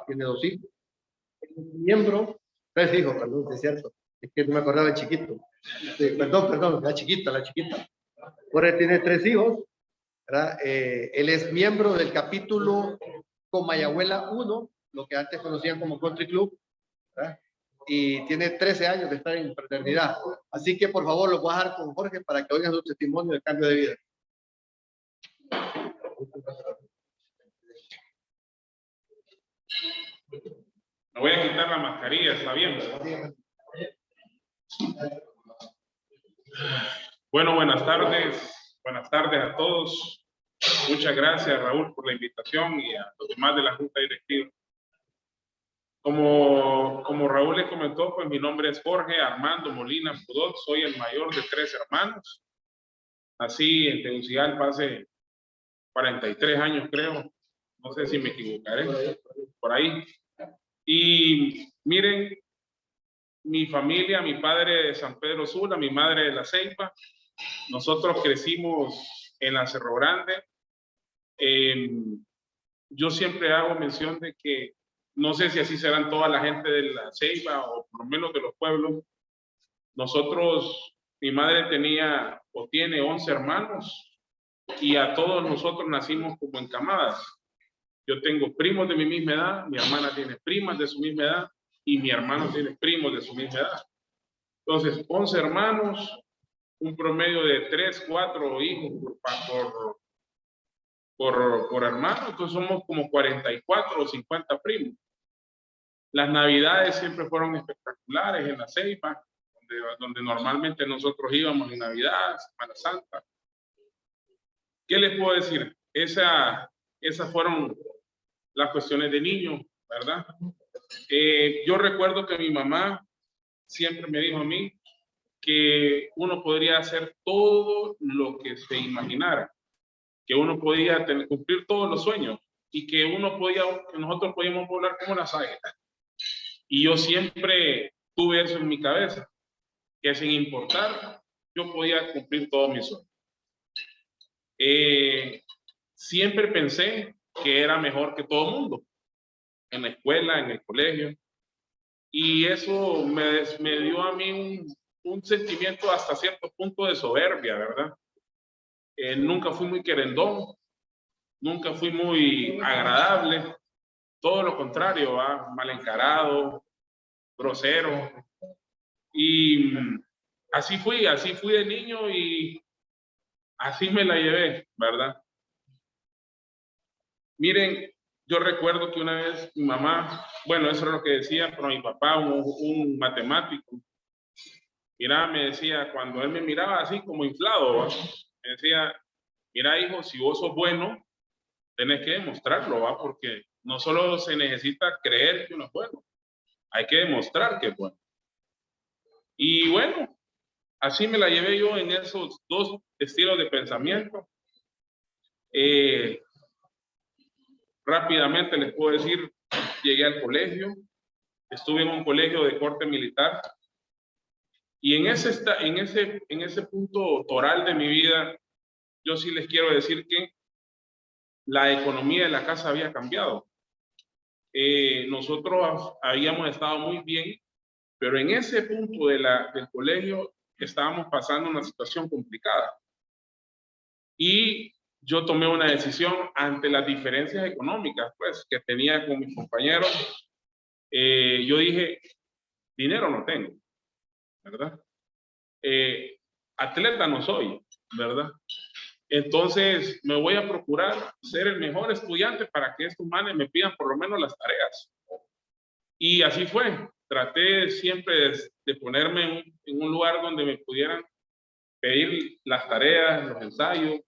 tiene 2 hijos. Es miembro, 3 hijos, perdón, es cierto. Es que no me acordaba el chiquito. Perdón, la chiquita. Por él tiene 3 hijos, ¿verdad? Él es miembro del capítulo Comayagüela 1, lo que antes conocían como Country Club, ¿verdad? Y tiene 13 años de estar en fraternidad. Así que por favor lo voy a dejar con Jorge para que oigan su testimonio del cambio de vida. Me voy a quitar la mascarilla, está bien. Bueno, buenas tardes a todos. Muchas gracias, Raúl, por la invitación y a los demás de la Junta Directiva. Como Raúl les comentó, pues mi nombre es Jorge Armando Molina Pudot, soy el mayor de 3 hermanos. Nací en Tegucigalpa hace 43 años, creo. No sé si me equivocaré, por ahí. Y miren, mi familia, mi padre de San Pedro Sula, mi madre de La Ceiba, nosotros crecimos en la Cerro Grande. Yo siempre hago mención de que no sé si así serán toda la gente de La Ceiba o por lo menos de los pueblos. Nosotros, mi madre tenía o tiene 11 hermanos y a todos nosotros nacimos como en camadas. Yo tengo primos de mi misma edad, mi hermana tiene primas de su misma edad y mi hermano tiene primos de su misma edad. Entonces, 11 hermanos, un promedio de 3, 4 hijos por hermano, entonces somos como 44 o 50 primos. Las navidades siempre fueron espectaculares en La Ceiba, donde normalmente nosotros íbamos en Navidad, Semana Santa. ¿Qué les puedo decir? Esas fueron las cuestiones de niño, ¿verdad? Yo recuerdo que mi mamá siempre me dijo a mí que uno podría hacer todo lo que se imaginara, que uno podía cumplir todos los sueños y que nosotros podíamos volar como las águilas. Y yo siempre tuve eso en mi cabeza, que sin importar, yo podía cumplir todos mis sueños. Siempre pensé que era mejor que todo el mundo, en la escuela, en el colegio, y eso me dio a mí un sentimiento hasta cierto punto de soberbia, ¿verdad? Nunca fui muy querendón, nunca fui muy agradable, todo lo contrario, mal encarado, grosero, y así fui de niño y así me la llevé, ¿verdad? Miren, yo recuerdo que una vez mi mamá, bueno, eso era lo que decía, pero mi papá, un matemático, mira, me decía, cuando él me miraba así como inflado, me decía, mira, hijo, si vos sos bueno, tenés que demostrarlo, ¿va? Porque no solo se necesita creer que uno es bueno, hay que demostrar que es bueno. Y bueno, así me la llevé yo en esos 2 estilos de pensamiento. Rápidamente les puedo decir, llegué al colegio, estuve en un colegio de corte militar y en ese punto toral de mi vida, yo sí les quiero decir que la economía de la casa había cambiado. Nosotros habíamos estado muy bien, pero en ese punto del colegio estábamos pasando una situación complicada. Y yo tomé una decisión ante las diferencias económicas, pues, que tenía con mis compañeros. Yo dije, dinero no tengo, ¿verdad? Atleta no soy, ¿verdad? Entonces me voy a procurar ser el mejor estudiante para que estos manes me pidan por lo menos las tareas. Y así fue. Traté siempre de ponerme en un lugar donde me pudieran pedir las tareas, los ensayos,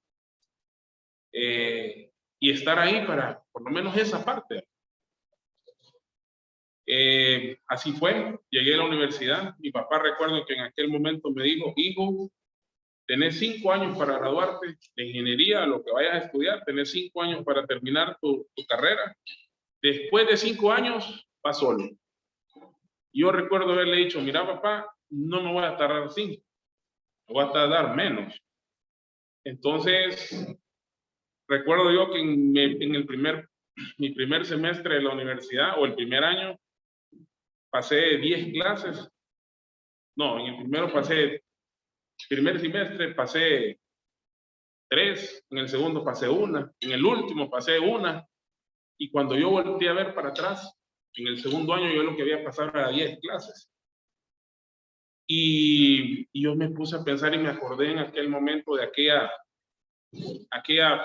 y estar ahí para por lo menos esa parte. Así fue. Llegué a la universidad. Mi papá, recuerdo que en aquel momento me dijo, hijo, tenés 5 años para graduarte de ingeniería, lo que vayas a estudiar, tenés 5 años para terminar tu carrera. Después de 5 años, vas solo. Yo recuerdo haberle dicho, mira papá, no me voy a tardar 5, me voy a tardar menos. Entonces, recuerdo yo que en el primer mi primer semestre de la universidad, o el primer año, pasé 10 clases. No, en el primer semestre pasé 3, en el segundo pasé 1, en el último pasé 1, y cuando yo volteé a ver para atrás, en el segundo año yo lo que había pasado era 10 clases. Y yo me puse a pensar y me acordé en aquel momento de aquella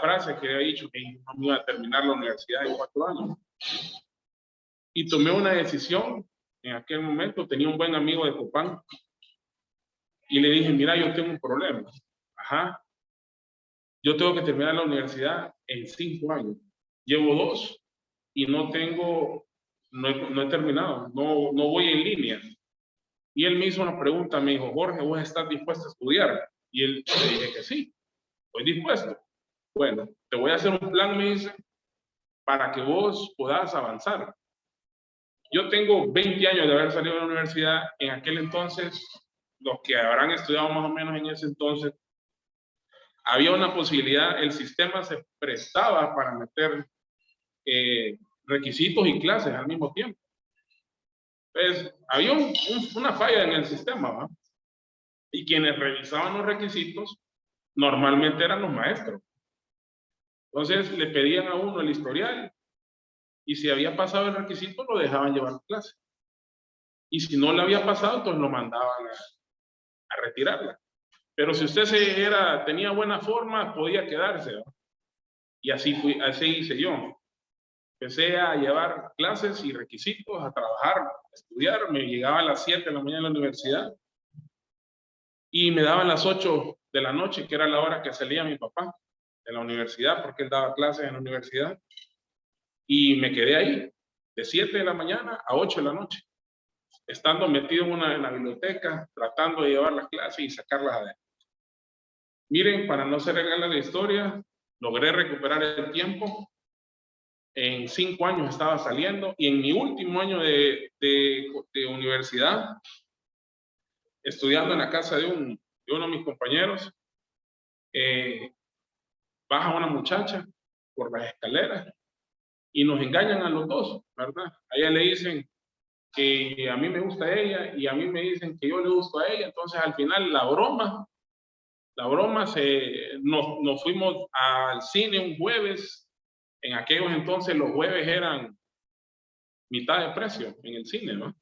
frase que había dicho que no me iba a terminar la universidad en 4 años. Y tomé una decisión. En aquel momento tenía un buen amigo de Copán y le dije, mira, yo tengo un problema. Ajá. Yo tengo que terminar la universidad en 5 años. Llevo 2 y no he terminado. No voy en línea. Y él me hizo una pregunta, me dijo, Jorge, ¿vos estás dispuesto a estudiar? Y él le dije que sí, estoy dispuesto. Bueno, te voy a hacer un plan, me dice, para que vos puedas avanzar. Yo tengo 20 años de haber salido de la universidad. En aquel entonces, los que habrán estudiado más o menos en ese entonces, había una posibilidad, el sistema se prestaba para meter requisitos y clases al mismo tiempo. Pues había una falla en el sistema, ¿va? Y quienes revisaban los requisitos normalmente eran los maestros. Entonces le pedían a uno el historial y si había pasado el requisito lo dejaban llevar a clase. Y si no le había pasado, entonces lo mandaban a retirarla. Pero si usted tenía buena forma, podía quedarse, ¿no? Y así hice yo. Empecé a llevar clases y requisitos, a trabajar, a estudiar. Me llegaba a las 7 de la mañana a la universidad y me daban las 8 de la noche, que era la hora que salía mi papá de la universidad, porque él daba clases en la universidad. Y me quedé ahí, de 7 de la mañana a 8 de la noche, estando metido en la biblioteca, tratando de llevar las clases y sacarlas adelante. Miren, para no ser regala la historia, logré recuperar el tiempo. En 5 años estaba saliendo y en mi último año de universidad, estudiando en la casa de uno de mis compañeros, baja una muchacha por las escaleras y nos engañan a los dos, ¿verdad? A ella le dicen que a mí me gusta ella y a mí me dicen que yo le gusto a ella. Entonces al final la broma nos fuimos al cine un jueves. En aquellos entonces los jueves eran mitad de precio en el cine, ¿no?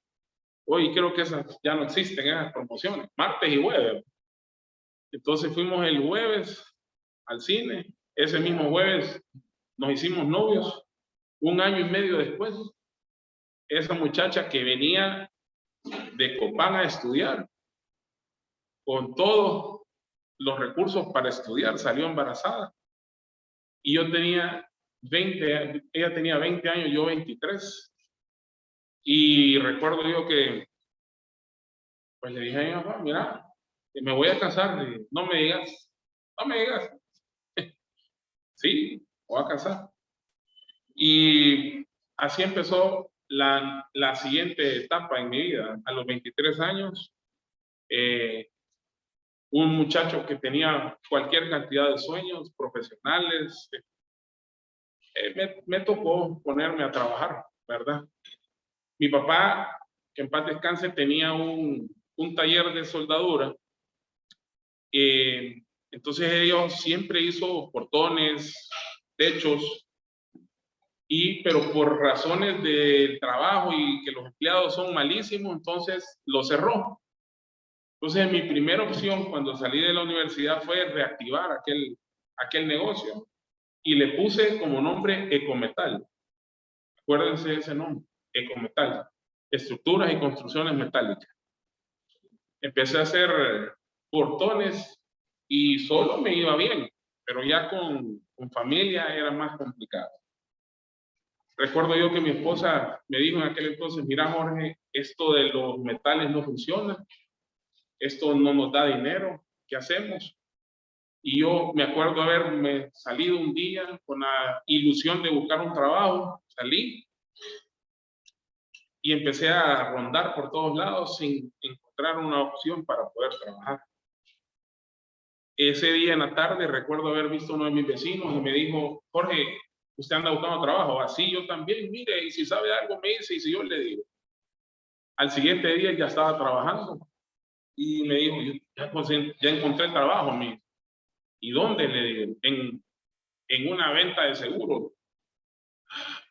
Hoy creo que esas ya no existen, esas promociones, martes y jueves. Entonces fuimos el jueves al cine. Ese mismo jueves nos hicimos novios. 1 año y medio después, esa muchacha que venía de Copán a estudiar, con todos los recursos para estudiar, salió embarazada. Y yo tenía ella tenía 20 años, yo 23. Y recuerdo yo que, pues le dije a mi mamá, mira, me voy a casar. No me digas. Sí, voy a casar. Y así empezó la siguiente etapa en mi vida. A los 23 años, un muchacho que tenía cualquier cantidad de sueños profesionales, me tocó ponerme a trabajar, ¿verdad? Mi papá, que en paz descanse, tenía un taller de soldadura. Entonces ellos siempre hizo portones, techos, pero por razones del trabajo y que los empleados son malísimos, entonces lo cerró. Entonces mi primera opción cuando salí de la universidad fue reactivar aquel negocio y le puse como nombre Ecometal. Acuérdense de ese nombre, Ecometal, estructuras y construcciones metálicas. Empecé a hacer portones y solo me iba bien, pero ya con familia era más complicado. Recuerdo yo que mi esposa me dijo en aquel entonces, mira Jorge, esto de los metales no funciona, esto no nos da dinero, ¿qué hacemos? Y yo me acuerdo haberme salido un día con la ilusión de buscar un trabajo, salí y empecé a rondar por todos lados sin encontrar una opción para poder trabajar. Ese día en la tarde recuerdo haber visto a uno de mis vecinos y me dijo, Jorge, usted anda buscando trabajo. Así yo también, mire, y si sabe algo me dice, y si yo le digo. Al siguiente día ya estaba trabajando y me dijo, ya encontré trabajo, me. ¿Y dónde? Le digo, en una venta de seguros.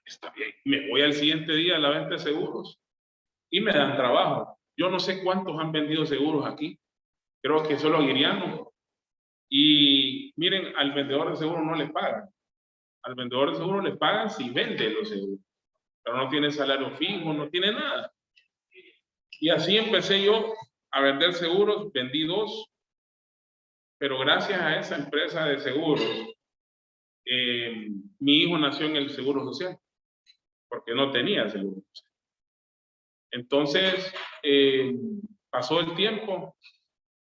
Está bien, me voy al siguiente día a la venta de seguros y me dan trabajo. Yo no sé cuántos han vendido seguros aquí, creo que solo guirianos. Y miren, al vendedor de seguros no le pagan. Al vendedor de seguros le pagan si vende los seguros, pero no tiene salario fijo, no tiene nada. Y así empecé yo a vender seguros, vendí 2, pero gracias a esa empresa de seguros, mi hijo nació en el Seguro Social, porque no tenía seguro social. Entonces, pasó el tiempo,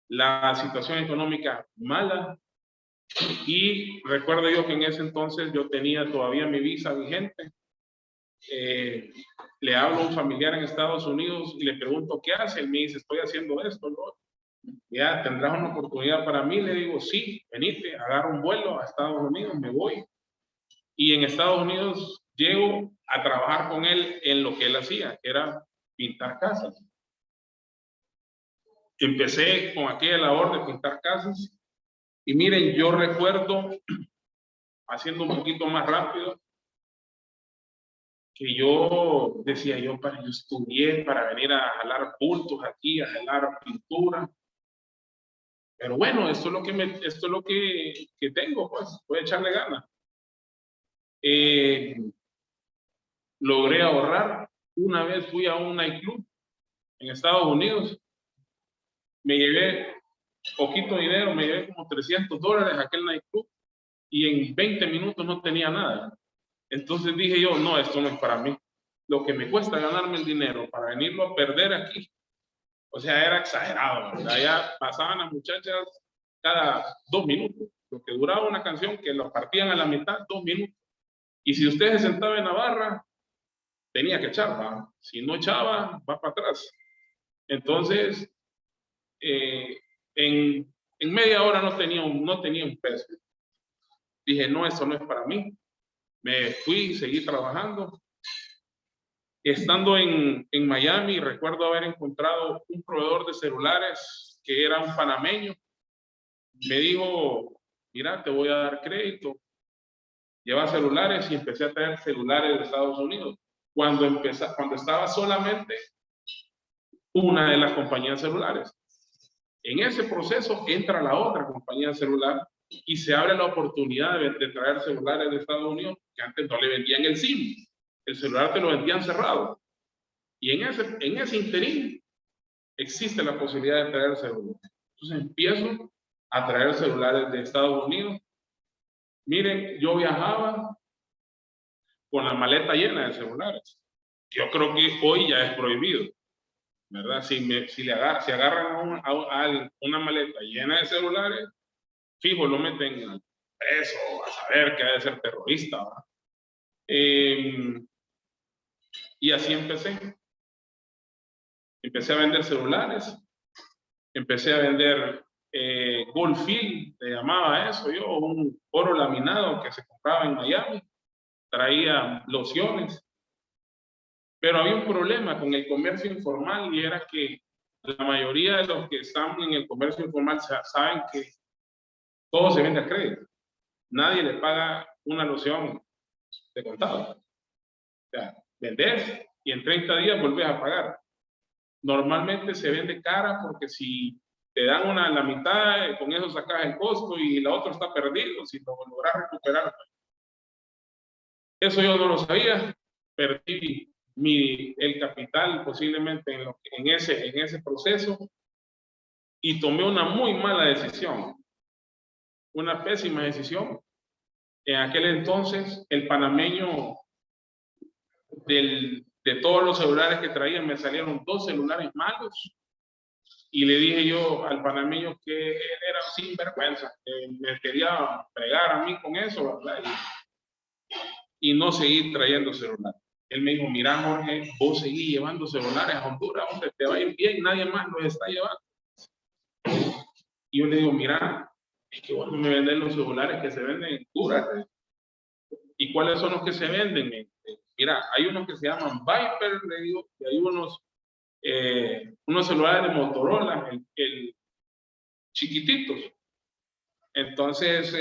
la situación económica mala, y recuerdo yo que en ese entonces yo tenía todavía mi visa vigente. Le hablo a un familiar en Estados Unidos y le pregunto qué hace. Él me dice, estoy haciendo esto, ¿no? Ya, ¿tendrás una oportunidad para mí? Le digo, sí, venite, agarro un vuelo a Estados Unidos, me voy. Y en Estados Unidos llego a trabajar con él en lo que él hacía, que era pintar casas. Empecé con aquella labor de pintar casas. Y miren, yo recuerdo, haciendo un poquito más rápido, que yo decía, yo estudié para venir a jalar puntos aquí, a jalar pintura. Pero bueno, esto es lo que tengo, pues, voy a echarle ganas. Logré ahorrar. Una vez fui a un nightclub en Estados Unidos. Me llevé poquito dinero, me llevé como $300 a aquel nightclub y en 20 minutos no tenía nada. Entonces dije yo, no, esto no es para mí. Lo que me cuesta ganarme el dinero para venirlo a perder aquí, o sea, era exagerado, ¿verdad? Ya pasaban las muchachas cada 2 minutos. Lo que duraba una canción, que lo partían a la mitad, 2 minutos. Y si usted se sentaba en la barra, tenía que echar, ¿va? Si no echaba, va para atrás. Entonces, en media hora no tenía un peso. Dije, no, esto no es para mí. Me fui, seguí trabajando. Estando en Miami, recuerdo haber encontrado un proveedor de celulares que era un panameño. Me dijo, mira, te voy a dar crédito. Lleva celulares, y empecé a traer celulares de Estados Unidos. Cuando estaba solamente una de las compañías celulares. En ese proceso entra la otra compañía celular y se abre la oportunidad de traer celulares de Estados Unidos que antes no le vendían el SIM. El celular te lo vendían cerrado. Y en ese interín existe la posibilidad de traer celulares. Entonces empiezo a traer celulares de Estados Unidos. Miren, yo viajaba con la maleta llena de celulares. Yo creo que hoy ya es prohibido, ¿verdad? Si agarran a una maleta llena de celulares, fijo, lo meten al preso, a saber que ha de ser terrorista, ¿verdad? Y así empecé. Empecé a vender celulares, empecé a vender Goldfield, le llamaba eso yo, un oro laminado que se compraba en Miami, traía lociones. Pero había un problema con el comercio informal, y era que la mayoría de los que están en el comercio informal saben que todo se vende a crédito. Nadie le paga una loción de contado. O sea, vendés y en 30 días volvés a pagar. Normalmente se vende cara, porque si te dan la mitad, con eso sacas el costo y la otra está perdido, si lo logras recuperar. Eso yo no lo sabía, perdí el capital posiblemente en ese proceso, y tomé una muy mala decisión, una pésima decisión. En aquel entonces, el panameño, de todos los celulares que traían, me salieron 2 celulares malos, y le dije yo al panameño que él era sinvergüenza, que me quería fregar a mí con eso, ¿verdad? Y no seguí trayendo celulares. Él me dijo, mira, Jorge, vos seguís llevando celulares a Honduras, donde te va a ir bien, nadie más los está llevando. Y yo le digo, mira, es que vos no me vendés los celulares que se venden en Honduras. ¿Y cuáles son los que se venden? Mira, hay unos que se llaman Viper, le digo, y hay unos celulares de Motorola, el chiquititos. Entonces,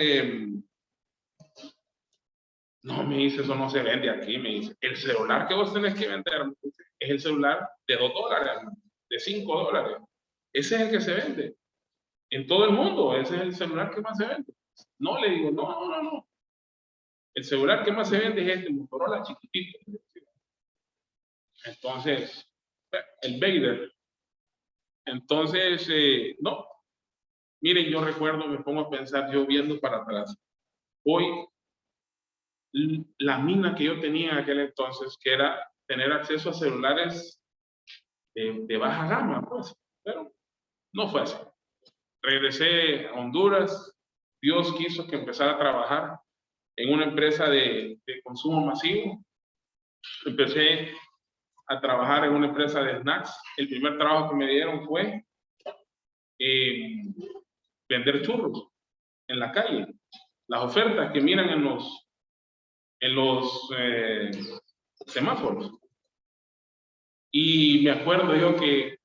no, me dice, eso no se vende aquí. Me dice, el celular que vos tenés que vender es el celular de $2, de $5. Ese es el que se vende en todo el mundo. Ese es el celular que más se vende. No, le digo, no. El celular que más se vende es este Motorola chiquitito. Entonces, el Vader. Entonces, no. Miren, yo recuerdo, me pongo a pensar, yo viendo para atrás. Hoy, la mina que yo tenía en aquel entonces, que era tener acceso a celulares de baja gama, pues, pero no fue así. Regresé a Honduras, Dios quiso que empezara a trabajar en una empresa de consumo masivo. Empecé a trabajar en una empresa de snacks. El primer trabajo que me dieron fue vender churros en la calle. Las ofertas que miran en los semáforos. Y me acuerdo yo que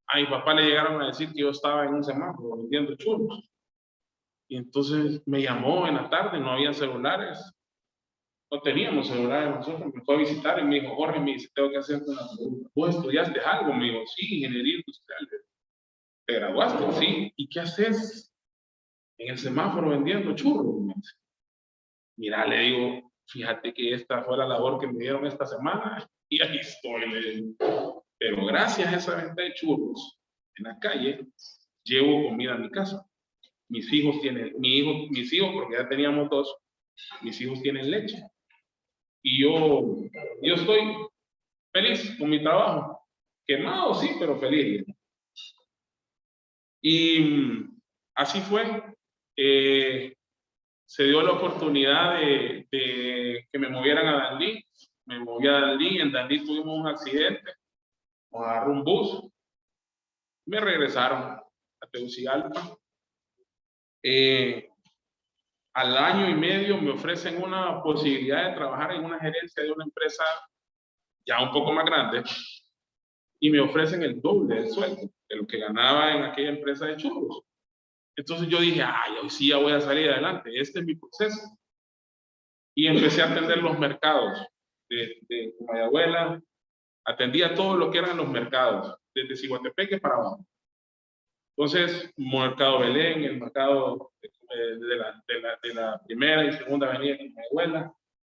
a mi papá le llegaron a decir que yo estaba en un semáforo vendiendo churros. Y entonces me llamó en la tarde, no había celulares. No teníamos celulares nosotros. Me fue a visitar y me dijo, Jorge, me dice, tengo que hacerte una pregunta. ¿Vos estudiaste algo? Me dijo, sí, ingeniería industrial. ¿Te graduaste? Sí. ¿Y qué haces en el semáforo vendiendo churros? Mira, le digo, fíjate que esta fue la labor que me dieron esta semana y aquí estoy, le digo. Pero gracias a esa venta de churros en la calle, llevo comida a mi casa. Mis hijos, porque ya teníamos 2, mis hijos tienen leche. Y yo estoy feliz con mi trabajo. Quemado, sí, pero feliz. Y así fue. Se dio la oportunidad de que me movieran a Danlí. Me moví a Danlí. En Danlí tuvimos un accidente. Nos agarró un bus. Me regresaron a Tegucigalpa. Al año y medio me ofrecen una posibilidad de trabajar en una gerencia de una empresa ya un poco más grande y me ofrecen el doble del sueldo de lo que ganaba en aquella empresa de churros. Entonces yo dije, ay, hoy sí ya voy a salir adelante, este es mi proceso. Y empecé a atender los mercados de Mayagüela, atendía todo lo que eran los mercados, desde Ciguatepeque para abajo. Entonces, Mercado Belén, el mercado de la primera y segunda avenida de Mayagüela,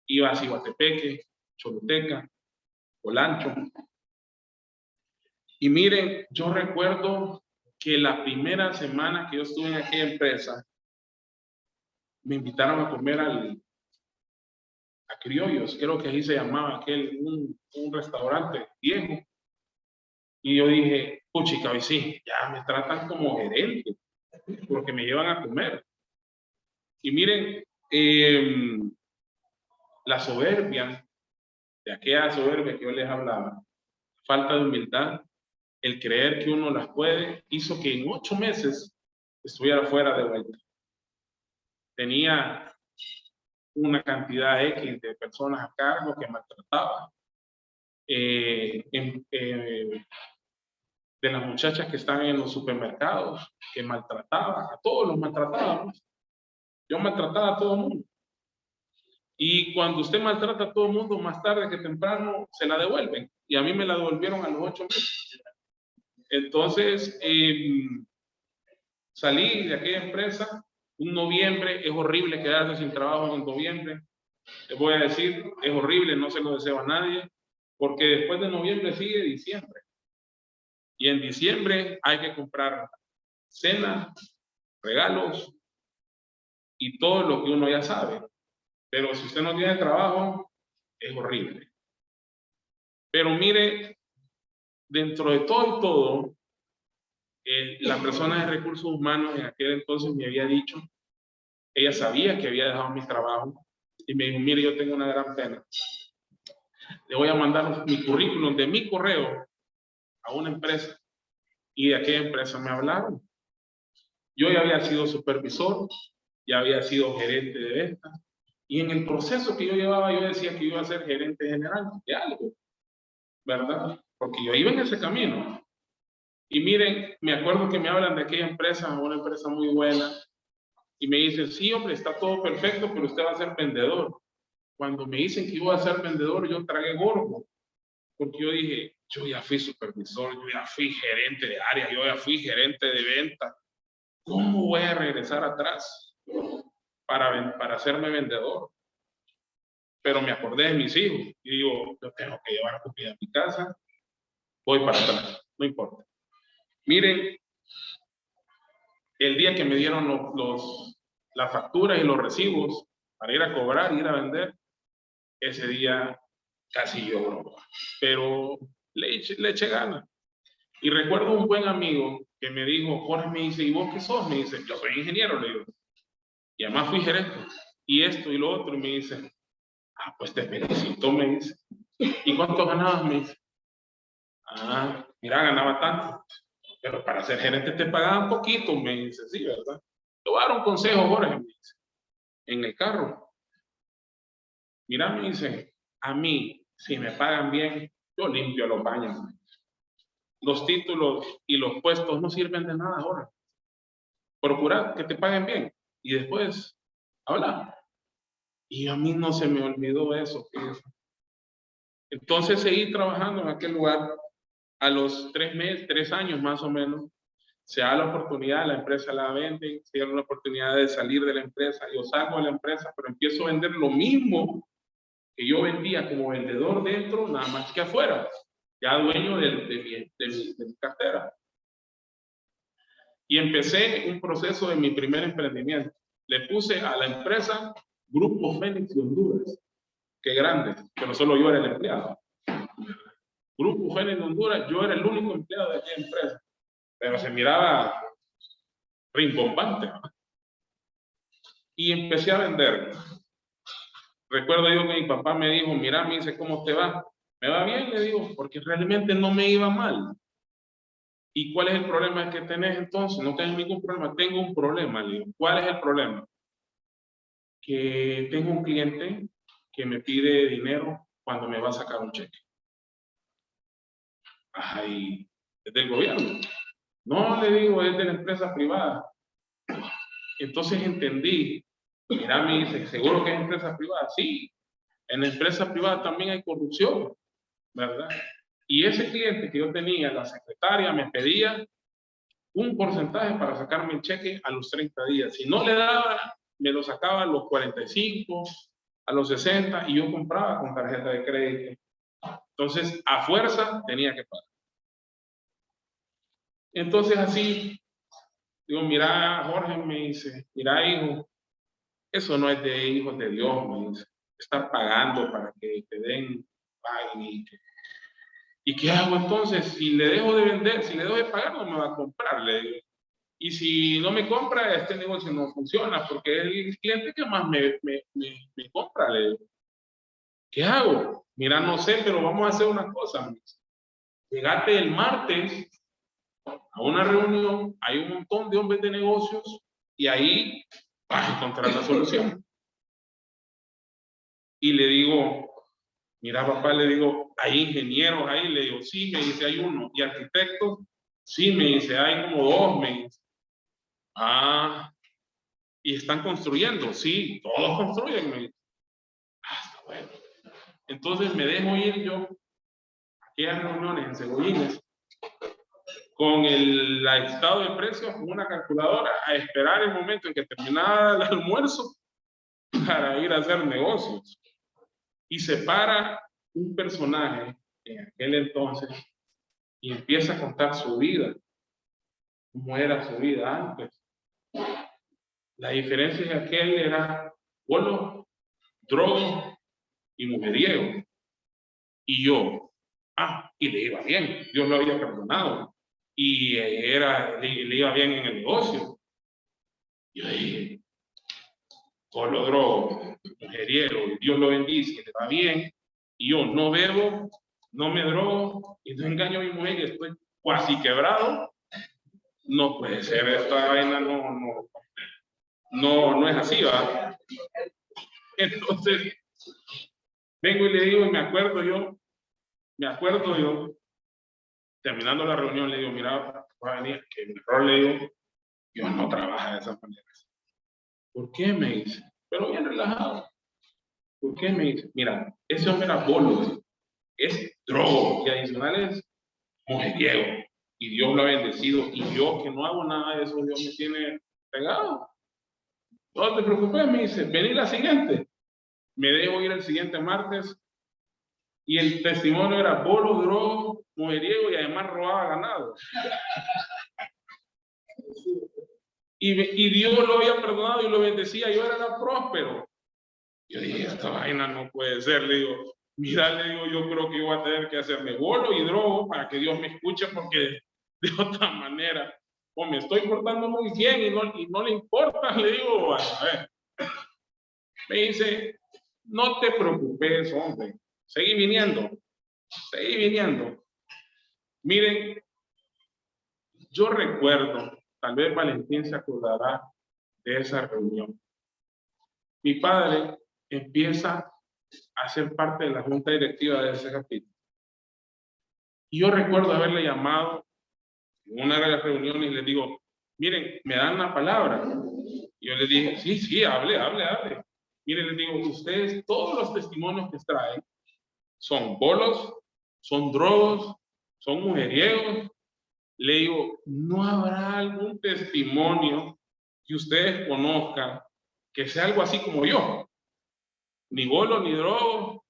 iba a Ciguatepeque, Choluteca, Olancho. Y miren, yo recuerdo que la primera semana que yo estuve en aquella empresa, me invitaron a comer a Criollos, creo que así se llamaba un restaurante viejo. Y yo dije, puchica, hoy sí, ya me tratan como gerente, porque me llevan a comer. Y miren, la soberbia, de aquella soberbia que yo les hablaba, falta de humildad, el creer que uno las puede, hizo que en 8 meses estuviera fuera de vuelta. Tenía una cantidad X de personas a cargo que maltrataba. De las muchachas que están en los supermercados, que maltrataban, a todos los maltratábamos. Yo maltrataba a todo el mundo. Y cuando usted maltrata a todo el mundo, más tarde que temprano se la devuelven. Y a mí me la devolvieron a los 8 meses. Entonces, salí de aquella empresa. Un noviembre, es horrible quedarse sin trabajo en noviembre. Les voy a decir, es horrible, no se lo deseo a nadie, porque después de noviembre sigue diciembre. Y en diciembre hay que comprar cena, regalos y todo lo que uno ya sabe. Pero si usted no tiene trabajo, es horrible. Pero mire, dentro de todo y todo, la persona de recursos humanos en aquel entonces me había dicho, ella sabía que había dejado mi trabajo y me dijo, mire, yo tengo una gran pena. Le voy a mandar mi currículum de mi correo a una empresa. Y de aquella empresa me hablaron. Yo ya había sido supervisor, ya había sido gerente de ventas Y en el proceso que yo llevaba, yo decía que iba a ser gerente general de algo, ¿verdad? Porque yo iba en ese camino. Y miren, me acuerdo que me hablan de aquella empresa, una empresa muy buena, y me dicen, sí, hombre, está todo perfecto, pero usted va a ser vendedor. Cuando me dicen que iba a ser vendedor, yo tragué gordo, porque yo dije, yo ya fui supervisor, yo ya fui gerente de área, yo ya fui gerente de venta. ¿Cómo voy a regresar atrás para hacerme vendedor? Pero me acordé de mis hijos y digo, yo tengo que llevar comida a mi casa, voy para atrás, no importa. Miren, el día que me dieron las facturas y los recibos para ir a cobrar, ir a vender, ese día casi lloro, pero le eché ganas. Y recuerdo un buen amigo que me dijo, Jorge, me dice, ¿y vos qué sos? Me dice, yo soy ingeniero, le digo, y además fui gerente, y esto y lo otro, y me dice, ah, pues te felicito, me dice. ¿Y cuánto ganabas? Me dice, ah, mira, ganaba tanto, pero para ser gerente te pagaban poquito, me dice, sí, ¿verdad? Te voy a dar un consejo, Jorge, me dice, en el carro. Mira, me dice, a mí, si me pagan bien, yo limpio los baños. Los títulos y los puestos no sirven de nada ahora. Procura que te paguen bien y después habla. Y a mí no se me olvidó eso. Entonces seguí trabajando en aquel lugar. A los 3 años más o menos, se da la oportunidad, la empresa la vende, se da la oportunidad de salir de la empresa. Yo salgo de la empresa, pero empiezo a vender lo mismo que yo vendía como vendedor dentro, nada más que afuera, ya dueño de mi cartera. Y empecé un proceso de mi primer emprendimiento. Le puse a la empresa Grupo Fénix de Honduras. Qué grande, pero solo yo era el empleado. Grupo Fénix de Honduras, yo era el único empleado de aquella empresa, pero se miraba rimbombante, ¿no? Y empecé a vender. Recuerdo yo que mi papá me dijo, mira, me dice, ¿cómo te va? Me va bien, le digo, porque realmente no me iba mal. ¿Y cuál es el problema que tenés entonces? No tengo ningún problema, tengo un problema, le digo. ¿Cuál es el problema? Que tengo un cliente que me pide dinero cuando me va a sacar un cheque. Ay, es del gobierno. No, le digo, es de la empresa privada. Entonces entendí. Mira, me dice, ¿seguro que es empresa privada? Sí, en la empresa privada también hay corrupción, ¿verdad? Y ese cliente que yo tenía, la secretaria, me pedía un porcentaje para sacarme el cheque a los 30 días. Si no le daba, me lo sacaba a los 45, a los 60, y yo compraba con tarjeta de crédito. Entonces, a fuerza tenía que pagar. Entonces, así, digo, mira, Jorge, me dice, mira, hijo, eso no es de hijos de Dios, me dice, estar pagando para que te den, paguen. ¿Y qué hago entonces? Si le dejo de vender, si le dejo de pagar, no me va a comprar, le digo. Y si no me compra, este negocio no funciona, porque es el cliente que más me compra, le digo. ¿Qué hago? Mira, no sé, pero vamos a hacer una cosa. Llegate el martes a una reunión, hay un montón de hombres de negocios y ahí vas a encontrar la solución. Y le digo, mira, papá, le digo, ¿hay ingenieros ahí? Le digo, sí, me dice, hay uno. ¿Y arquitectos? Sí, me dice, hay como 2, me dice. Ah, ¿y están construyendo? Sí, todos construyen, me dice. Ah, está bueno. Entonces me dejo ir yo a aquellas reuniones en Cebollines con el estado de precios, con una calculadora, a esperar el momento en que terminara el almuerzo para ir a hacer negocios. Y se para un personaje en aquel entonces y empieza a contar su vida, cómo era su vida antes. La diferencia de aquel era bolo, drogo y mujeriego. Y yo, y le iba bien, Dios lo había perdonado. Y le iba bien en el negocio. Yo dije, bolo, drogo, mujeriego, Dios lo bendice, le va bien. Y yo no bebo, no me drogo, y no engaño a mi mujer, y estoy casi quebrado. No puede ser, esta vaina no es así, ¿va? Entonces, vengo y le digo, y me acuerdo yo, terminando la reunión, le digo, mira, va a venir, que mi error, le digo, yo no trabajo de esa manera. ¿Por qué? Me dice, pero bien relajado. ¿Por qué? Me dice, mira, ese hombre era bolo, es drogo y adicional es mujeriego. Y Dios lo ha bendecido. Y yo que no hago nada de eso, Dios me tiene pegado. No te preocupes, me dice, vení la siguiente. Me dejo ir el siguiente martes y el testimonio era bolo, drogo, mujeriego y además robaba ganado. Y Dios lo había perdonado y lo bendecía, yo era próspero. Yo dije, esta vaina no puede ser, le digo, mira, le digo, yo creo que yo voy a tener que hacerme bolo y drogo para que Dios me escuche, porque de otra manera, o me estoy portando muy bien y no le importa, le digo, a ver. Me dice, no te preocupes, hombre, seguí viniendo. Miren, yo recuerdo, tal vez Valentín se acordará de esa reunión. Mi padre empieza a ser parte de la junta directiva de ese capítulo. Y yo recuerdo haberle llamado en una de las reuniones y le digo, miren, me dan la palabra. Y yo le dije, sí, hable. Miren, les digo, ustedes, todos los testimonios que traen son bolos, son drogos, son mujeriegos. Le digo, ¿no habrá algún testimonio que ustedes conozcan que sea algo así como yo? Ni bolo, ni drogo,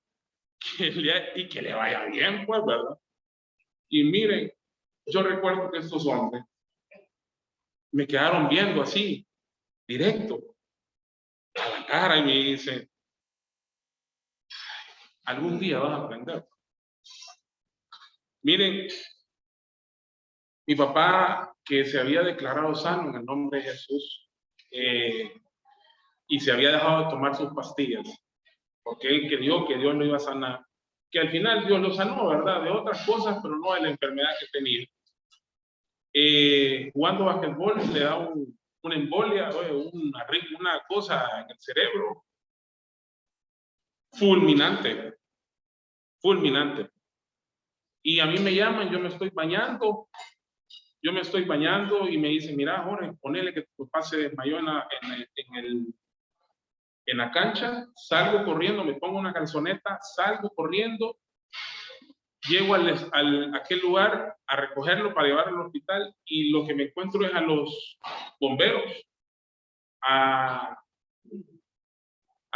y que le vaya bien, pues, ¿verdad? Y miren, yo recuerdo que estos hombres me quedaron viendo así, directo, a la cara, y me dicen, algún día vas a aprender. Miren, mi papá, que se había declarado sano en el nombre de Jesús, y se había dejado de tomar sus pastillas, porque él creyó que Dios lo iba a sanar, que al final Dios lo sanó, ¿verdad? De otras cosas, pero no de la enfermedad que tenía. Jugando basquetbol le da una embolia, una cosa en el cerebro fulminante. Y a mí me llaman, yo me estoy bañando y me dicen, mira, Jorge, ponele que tu papá se desmayó en la cancha, salgo corriendo, me pongo una calzoneta, salgo corriendo, llego a aquel lugar a recogerlo para llevarlo al hospital y lo que me encuentro es a los bomberos, a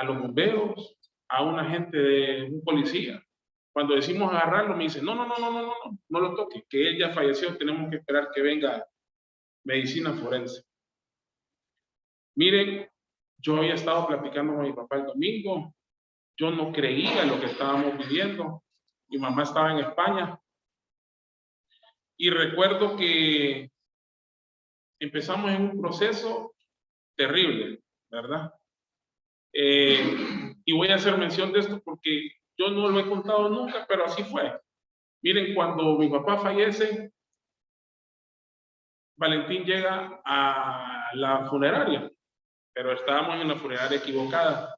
los bomberos, a un agente de un policía. Cuando decimos agarrarlo, me dicen, no lo toque, que él ya falleció, tenemos que esperar que venga medicina forense. Miren, yo había estado platicando con mi papá el domingo, yo no creía en lo que estábamos viviendo, mi mamá estaba en España, y recuerdo que empezamos en un proceso terrible, ¿verdad? Y voy a hacer mención de esto porque yo no lo he contado nunca, pero así fue. Miren, cuando mi papá fallece, Valentín llega a la funeraria, pero estábamos en la funeraria equivocada.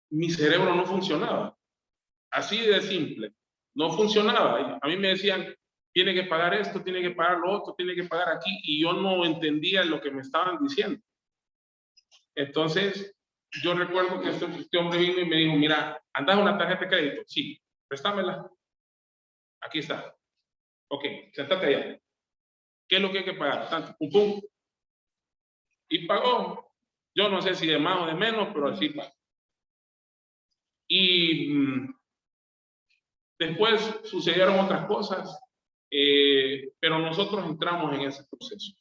Mi cerebro no funcionaba, así de simple, no funcionaba. A mí me decían, tiene que pagar esto, tiene que pagar lo otro, tiene que pagar aquí, y yo no entendía lo que me estaban diciendo. Entonces, yo recuerdo que este hombre vino y me dijo, mira, ¿andas una tarjeta de crédito? Sí, préstamela. Aquí está. Ok, sentate allá. ¿Qué es lo que hay que pagar? Tanto, pum, pum. Y pagó. Yo no sé si de más o de menos, pero así pagó. Y después sucedieron otras cosas, pero nosotros entramos en ese proceso.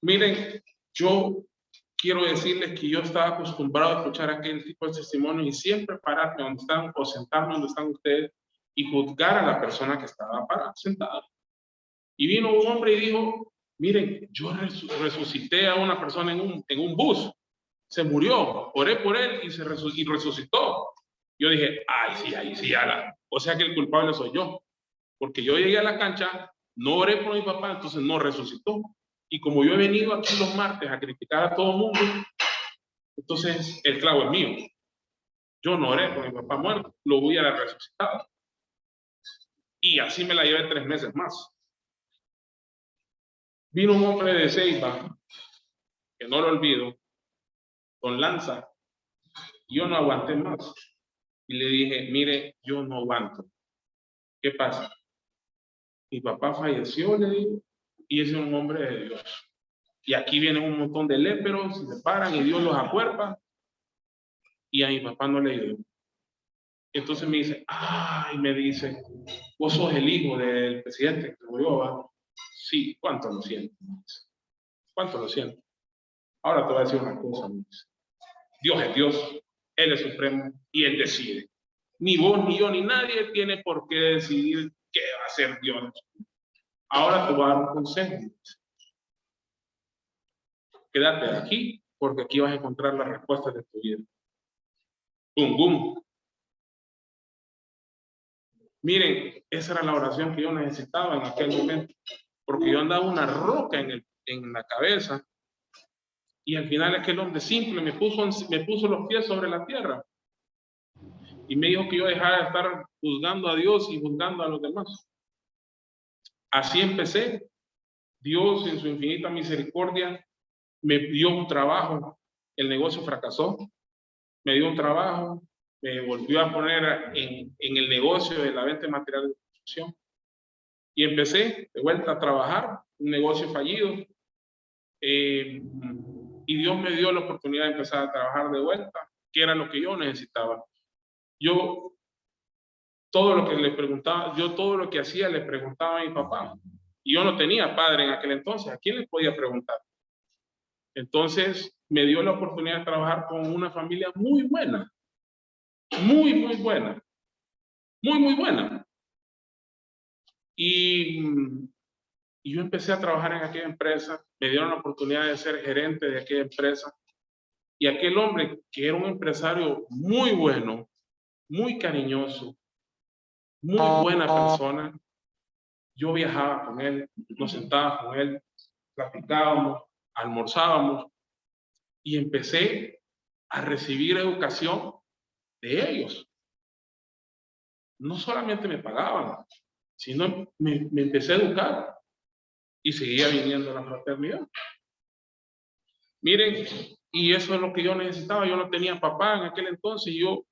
Miren, yo quiero decirles que yo estaba acostumbrado a escuchar aquel tipo de testimonios y siempre pararme donde están o sentarme donde están ustedes y juzgar a la persona que estaba sentada. Y vino un hombre y dijo, miren, yo resucité a una persona en un bus, se murió, oré por él y resucitó. Yo dije, ahí sí, o sea que el culpable soy yo, porque yo llegué a la cancha, no oré por mi papá, entonces no resucitó. Y como yo he venido aquí los martes a criticar a todo el mundo, entonces el clavo es mío. Yo no oré por mi papá muerto, lo hubiera resucitado. Y así me la llevé 3 meses más. Vino un hombre de Ceiba, que no lo olvido, con lanza. Yo no aguanté más. Y le dije, mire, yo no aguanto. ¿Qué pasa? Mi papá falleció, le digo, y es un hombre de Dios. Y aquí vienen un montón de léperos, y se paran y Dios los acuerpa. Y a mi papá no le dio. Entonces me dice, ay, me dice, vos sos el hijo del presidente que murió, ¿va? Sí, ¿cuánto lo siento? ¿Cuánto lo siento? Ahora te voy a decir una cosa, me dice. Dios es Dios, Él es supremo y Él decide. Ni vos, ni yo, ni nadie tiene por qué decidir qué va a hacer Dios. Ahora te voy a dar un consejo. Quédate aquí, porque aquí vas a encontrar las respuestas de tu vida. ¡Bum, bum! Miren, esa era la oración que yo necesitaba en aquel momento, porque yo andaba una roca en la cabeza, y al final aquel hombre simple me puso los pies sobre la tierra, y me dijo que yo dejara de estar juzgando a Dios y juzgando a los demás. Así empecé. Dios en su infinita misericordia me dio un trabajo, el negocio fracasó, me dio un trabajo, me volvió a poner en el negocio de la venta de material de construcción y empecé de vuelta a trabajar, un negocio fallido, y Dios me dio la oportunidad de empezar a trabajar de vuelta, que era lo que yo necesitaba. Yo todo lo que le preguntaba, yo todo lo que hacía le preguntaba a mi papá, y yo no tenía padre en aquel entonces, ¿a quién le podía preguntar? Entonces me dio la oportunidad de trabajar con una familia muy buena, muy buena, muy buena. Y yo empecé a trabajar en aquella empresa, me dieron la oportunidad de ser gerente de aquella empresa, y aquel hombre, que era un empresario muy bueno, muy cariñoso, muy buena persona, yo viajaba con él, nos sentábamos con él, platicábamos, almorzábamos, y empecé a recibir educación de ellos. No solamente me pagaban, sino me empecé a educar y seguía viniendo a la fraternidad. Miren, y eso es lo que yo necesitaba. Yo no tenía papá en aquel entonces, y yo,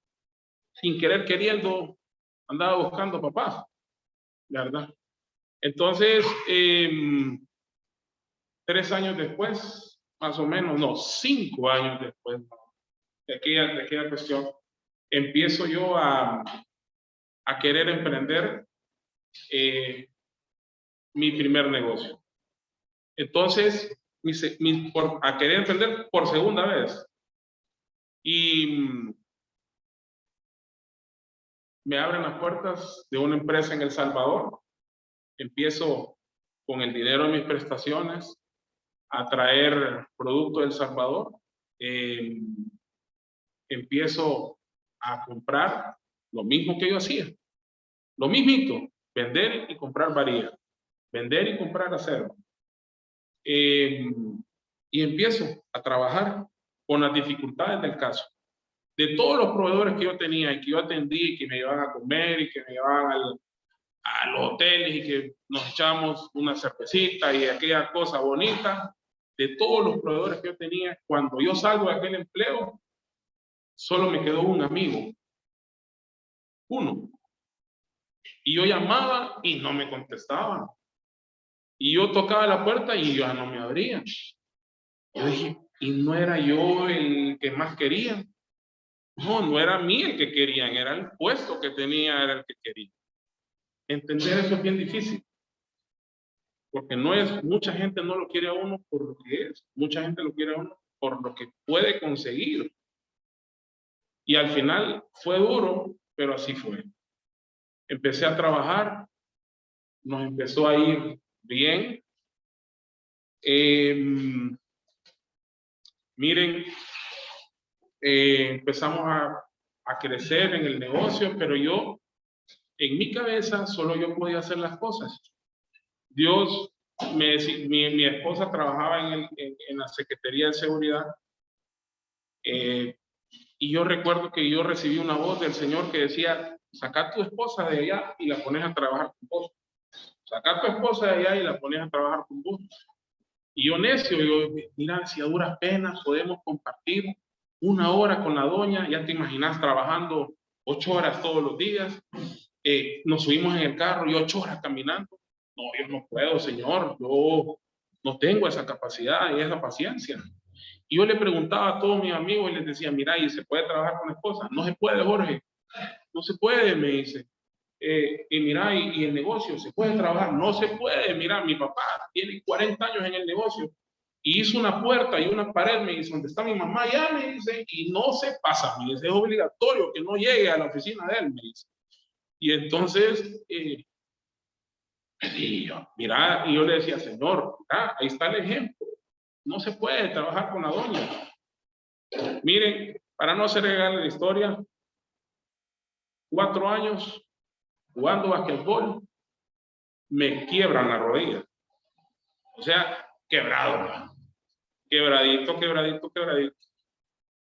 sin querer queriendo, andaba buscando papá, ¿verdad? Entonces, 3 años después, más o menos, no, 5 años después de aquella cuestión, empiezo yo a querer emprender mi primer negocio. Entonces, a querer emprender por segunda vez. Y me abren las puertas de una empresa en El Salvador. Empiezo con el dinero de mis prestaciones a traer producto de El Salvador. Empiezo a comprar lo mismo que yo hacía. Lo mismito, vender y comprar varilla. Vender y comprar acero. Y empiezo a trabajar con las dificultades del caso. De todos los proveedores que yo tenía y que yo atendí, y que me llevaban a comer y que me llevaban a los hoteles y que nos echamos una cervecita y aquella cosa bonita, de todos los proveedores que yo tenía, cuando yo salgo de aquel empleo, solo me quedó un amigo. Uno. Y yo llamaba y no me contestaban. Y yo tocaba la puerta y ya no me abrían. Yo dije, ¿y no era yo el que más quería? No, no era a mí el que querían, era el puesto que tenía, era el que quería. Entender eso es bien difícil. Porque mucha gente no lo quiere a uno por lo que es, mucha gente lo quiere a uno por lo que puede conseguir. Y al final fue duro, pero así fue. Empecé a trabajar, nos empezó a ir bien. Miren, empezamos a crecer en el negocio, pero en mi cabeza, solo yo podía hacer las cosas. Dios mi esposa trabajaba en la Secretaría de Seguridad, y yo recuerdo que yo recibí una voz del Señor que decía, saca a tu esposa de allá y la pones a trabajar con vos. Saca a tu esposa de allá y la pones a trabajar con vos. Y yo necio, yo, mira, si a duras penas podemos compartir 1 hora con la doña, ya te imaginas trabajando 8 horas todos los días, nos subimos en el carro y 8 horas caminando. No, yo no puedo, Señor, yo no tengo esa capacidad y esa paciencia. Y yo le preguntaba a todos mis amigos y les decía, mira, ¿y se puede trabajar con la esposa? No se puede, Jorge, no se puede, me dice. Y mira, y el negocio, ¿se puede trabajar? No se puede, mira, mi papá tiene 40 años en el negocio y hizo una puerta y una pared, me dice, ¿dónde está mi mamá? Ya, me dice, y no se pasa, me dice, es obligatorio que no llegue a la oficina de él, me dice. Y entonces, y yo, mira, y yo le decía, Señor, mira, ahí está el ejemplo, no se puede trabajar con la doña. Miren, para no hacer la historia, 4 años jugando basquetbol, me quiebran la rodilla. O sea, quebrado, quebradito, quebradito, quebradito.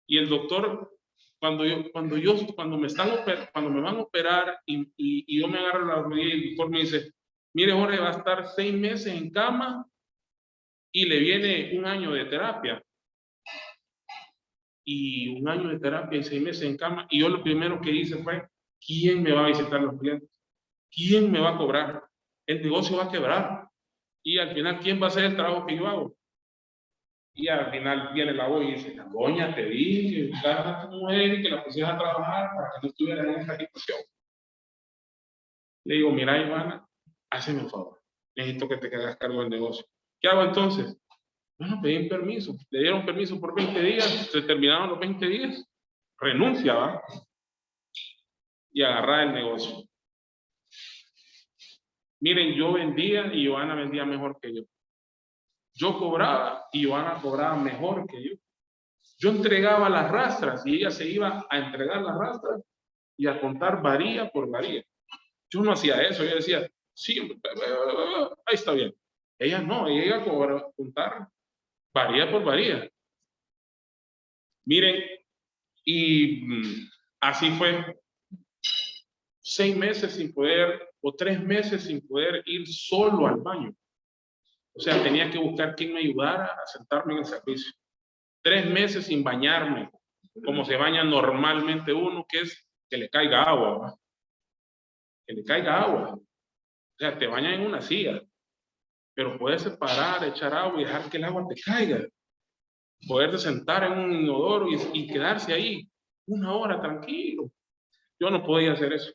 Y el doctor, cuando me van a operar y yo me agarro la rodilla, y el doctor me dice, mire, Jorge, va a estar 6 meses en cama y le viene 1 año de terapia. Y 1 año de terapia y 6 meses en cama. Y yo lo primero que hice fue, ¿quién me va a visitar los clientes? ¿Quién me va a cobrar? El negocio va a quebrar. Y al final, ¿quién va a hacer el trabajo que yo hago? Y al final viene la voz y dice, la doña, te dije que buscaras a tu mujer y que la pusieras a trabajar para que no estuviera en esta situación. Le digo, mira, Ivana, hazme un favor. Necesito que te quedes a cargo del negocio. ¿Qué hago entonces? Bueno, pedí permiso. Le dieron permiso por 20 días. Se terminaron los 20 días. Renuncia, ¿va? Y agarrar el negocio. Miren, yo vendía y Joana vendía mejor que yo. Yo cobraba y Joana cobraba mejor que yo. Yo entregaba las rastras y ella se iba a entregar las rastras y a contar varilla por varilla. Yo no hacía eso, yo decía, sí, ahí está bien. Ella no, ella iba a contar varilla por varilla. Miren, y así fue. 6 meses sin poder, o 3 meses sin poder ir solo al baño. O sea, tenía que buscar quien me ayudara a sentarme en el servicio. 3 meses sin bañarme, como se baña normalmente uno, que es que le caiga agua, ¿va? Que le caiga agua. O sea, te bañas en una silla, pero puedes separar, echar agua y dejar que el agua te caiga. Poderte sentar en un inodoro y quedarse ahí 1 hora tranquilo. Yo no podía hacer eso.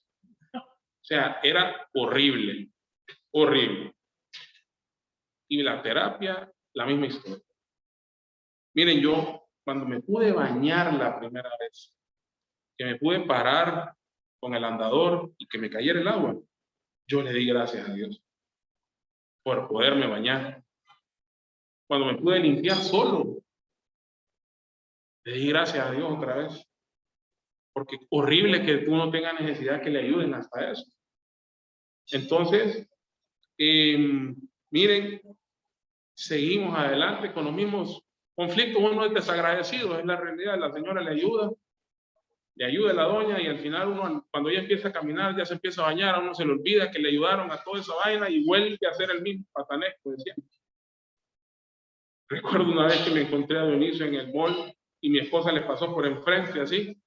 O sea, era horrible, horrible. Y la terapia, la misma historia. Miren, yo cuando me pude bañar la primera vez, que me pude parar con el andador y que me cayera el agua, yo le di gracias a Dios por poderme bañar. Cuando me pude limpiar solo, le di gracias a Dios otra vez. Porque horrible que tú no tengas necesidad que le ayuden hasta eso. Entonces, miren, seguimos adelante con los mismos conflictos. Uno es desagradecido, es la realidad. La señora le ayuda a la doña y al final uno, cuando ella empieza a caminar, ya se empieza a bañar, a uno se le olvida que le ayudaron a toda esa vaina y vuelve a hacer el mismo patanesco de siempre. Recuerdo una vez que me encontré a Dionisio en el mall y mi esposa le pasó por enfrente así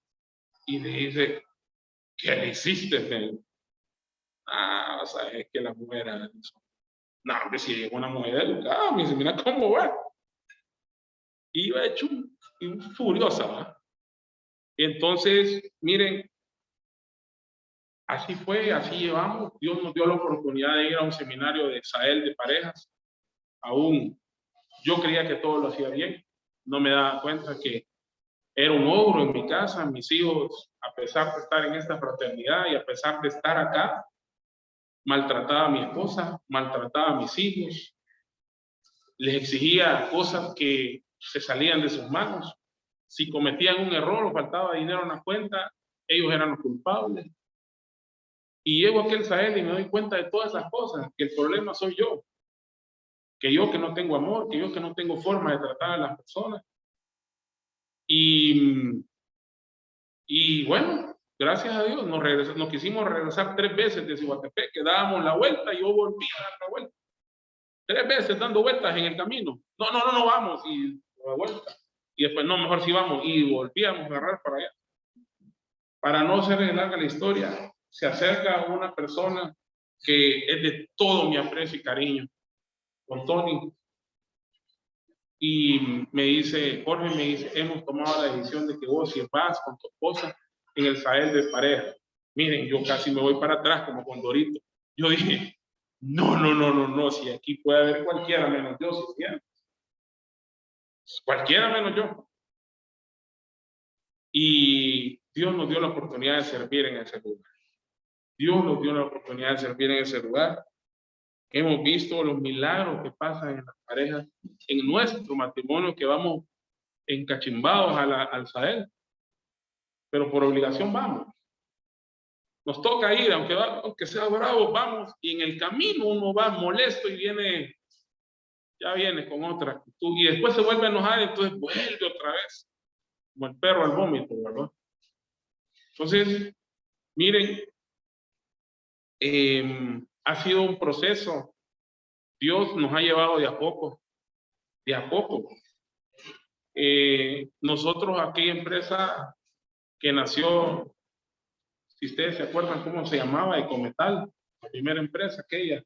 y le dice, ¿qué le hiciste? O sea, es que la mujer, no, hombre, si es una mujer educada, me dice, mira cómo va. Y iba hecho furiosa, ¿va? Y entonces, miren, así fue, así llevamos. Dios nos dio la oportunidad de ir a un seminario de Sael de parejas. Aún yo creía que todo lo hacía bien. No me daba cuenta que era un ogro en mi casa. Mis hijos, a pesar de estar en esta fraternidad y a pesar de estar acá, maltrataba a mi esposa, maltrataba a mis hijos, les exigía cosas que se salían de sus manos. Si cometían un error o faltaba dinero en la cuenta, ellos eran los culpables. Y llego a aquel Sahel y me doy cuenta de todas esas cosas, que el problema soy yo. que no tengo amor, que yo que no tengo forma de tratar a las personas. Y bueno, gracias a Dios nos quisimos regresar 3 veces de Cihuatepec, que dábamos la vuelta y yo volví a dar la vuelta. 3 veces dando vueltas en el camino. No vamos, y la vuelta. Y después, no, mejor sí vamos, y volvíamos a agarrar para allá. Para no ser larga la historia, se acerca una persona que es de todo mi aprecio y cariño, con Tony, y me dice, Jorge, me dice, hemos tomado la decisión de que vos, si vas con tu esposa en el Sahel de pareja. Miren, yo casi me voy para atrás como con Dorito. Yo dije, no, si aquí puede haber cualquiera menos yo, si quieren. Cualquiera menos yo. Y Dios nos dio la oportunidad de servir en ese lugar. Dios nos dio la oportunidad de servir en ese lugar. Hemos visto los milagros que pasan en las parejas, en nuestro matrimonio, que vamos encachimbados al Sahel, pero por obligación vamos. Nos toca ir, aunque sea bravo, vamos, y en el camino uno va molesto y ya viene con otra actitud, y después se vuelve a enojar, entonces vuelve otra vez, como el perro al vómito, ¿verdad? Entonces, miren, ha sido un proceso. Dios nos ha llevado de a poco. Nosotros, aquella empresa que nació, si ustedes se acuerdan cómo se llamaba, Ecometal, la primera empresa aquella,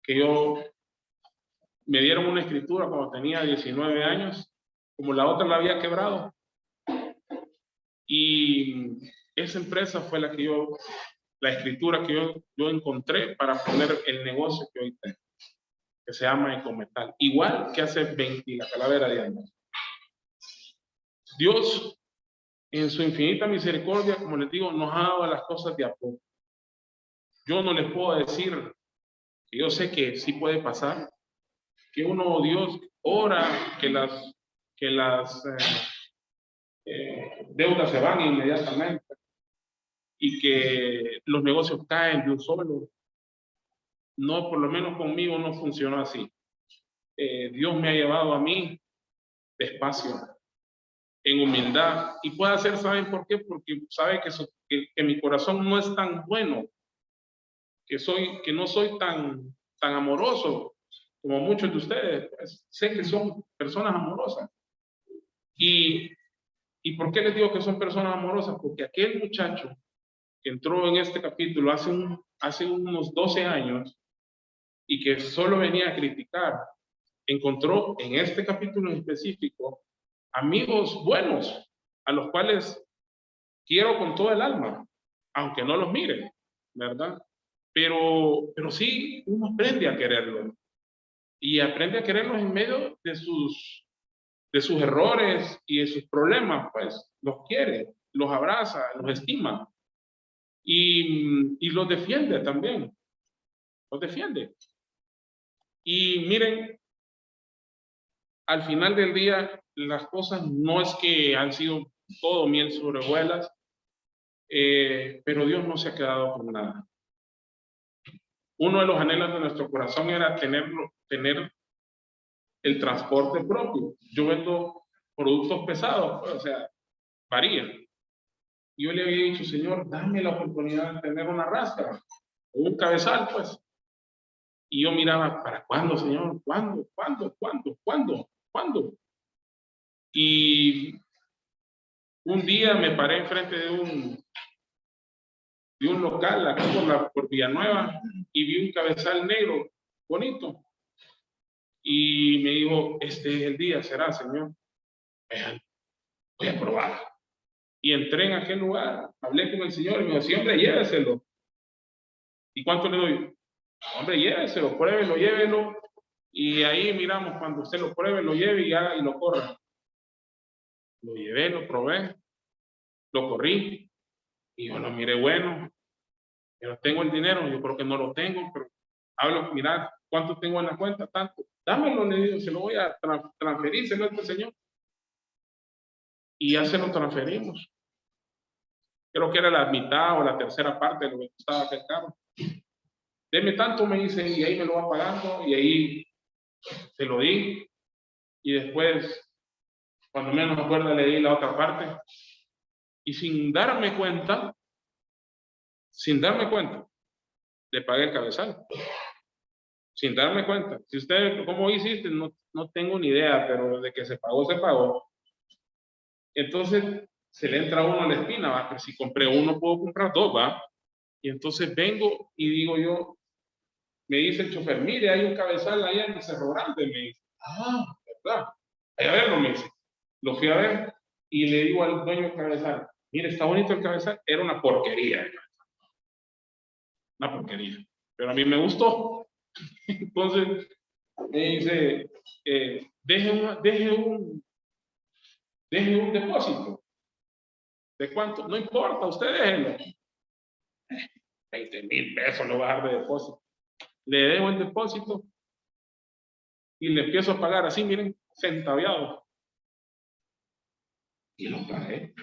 que me dieron una escritura cuando tenía 19 años, como la otra la había quebrado. Y esa empresa fue la escritura que yo encontré para poner el negocio que hoy tengo, que se llama Ecometal, igual que hace 20 la calavera de años. Dios, en su infinita misericordia, como les digo, nos ha dado las cosas de a poco. Yo no les puedo decir que yo sé que sí puede pasar, que Dios ora que las deudas se van inmediatamente y que los negocios caen de un solo. No, por lo menos conmigo no funcionó así. Dios me ha llevado a mí despacio, en humildad, y puede hacer, ¿saben por qué? Porque sabe que mi corazón no es tan bueno, que no soy tan amoroso como muchos de ustedes. Pues, sé que son personas amorosas. ¿Y por qué les digo que son personas amorosas? Porque aquel muchacho que entró en este capítulo hace unos 12 años y que solo venía a criticar, encontró en este capítulo en específico amigos buenos, a los cuales quiero con todo el alma, aunque no los mire, ¿verdad? Pero sí, uno aprende a quererlos, y aprende a quererlos en medio de sus errores y de sus problemas, pues los quiere, los abraza, los estima, y los defiende también, los defiende. Y miren, al final del día, las cosas no es que han sido todo miel sobre hojuelas, pero Dios no se ha quedado con nada. Uno de los anhelos de nuestro corazón era tener el transporte propio. Yo vendo productos pesados, pues, o sea, varía. Yo le había dicho, Señor, dame la oportunidad de tener una rastra o un cabezal, pues. Y yo miraba, ¿para cuándo, Señor? ¿Cuándo? Y un día me paré enfrente de un local aquí por Villanueva y vi un cabezal negro bonito. Y me dijo, este es el día, será, Señor. Voy a probar. Y entré en aquel lugar, hablé con el Señor y me dijo, sí, hombre, lléveselo. ¿Y cuánto le doy? Hombre, lléveselo, pruébelo, llévelo. Y ahí miramos, cuando usted lo pruebe, lo lleve y lo corra. Lo llevé, lo probé, lo corrí y yo lo miré bueno. Pero tengo el dinero, yo creo que no lo tengo, pero hablo, mirad, ¿cuánto tengo en la cuenta? Tanto. Dámelo, le digo, se lo voy a transferírselo a este señor. Y ya se lo transferimos. Creo que era la mitad o la tercera parte de lo que costaba aquel carro. Deme tanto, me dice, y ahí me lo va pagando, y ahí Se lo di y después, cuando menos me acuerdo, le di la otra parte y sin darme cuenta, le pagué el cabezal. Sin darme cuenta. Si usted, ¿cómo hiciste? No tengo ni idea, pero de que se pagó, se pagó. Entonces, se le entra a uno a la espina, ¿va? Pero si compré uno, puedo comprar dos, ¿va? Y entonces vengo y digo yo, me dice el chofer, mire, hay un cabezal allá en el Cerro Grande, me dice. Ah, ¿verdad? A verlo, me dice. Lo fui a ver y le digo al dueño del cabezal, mire, está bonito el cabezal. Era una porquería. Una porquería. Pero a mí me gustó. Entonces, me dice, deje un depósito. ¿De cuánto? No importa, usted déjenlo. 20,000 pesos lo va a dar de depósito. Le dejo el depósito y le empiezo a pagar así, miren, centaviado. Y lo pagué.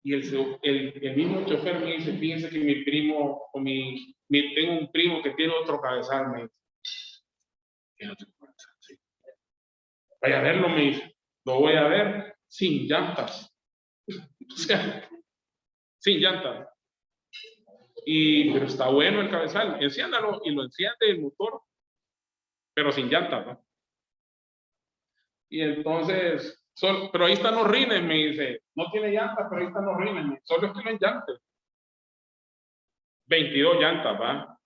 Y el mismo chofer me dice, fíjense que mi primo, tengo un primo que tiene otro cabezal, me dice. ¿Tiene otro cabezal? Sí. Vaya a verlo, me dice. Lo voy a ver sin llantas. O sea, sin llantas. Pero está bueno el cabezal. Enciéndalo y lo enciende el motor, pero sin llantas, ¿no? Y entonces, pero ahí están los rines, me dice. No tiene llantas, pero ahí están los rines. Solo es que no hay llantas. 22 llantas, ¿va?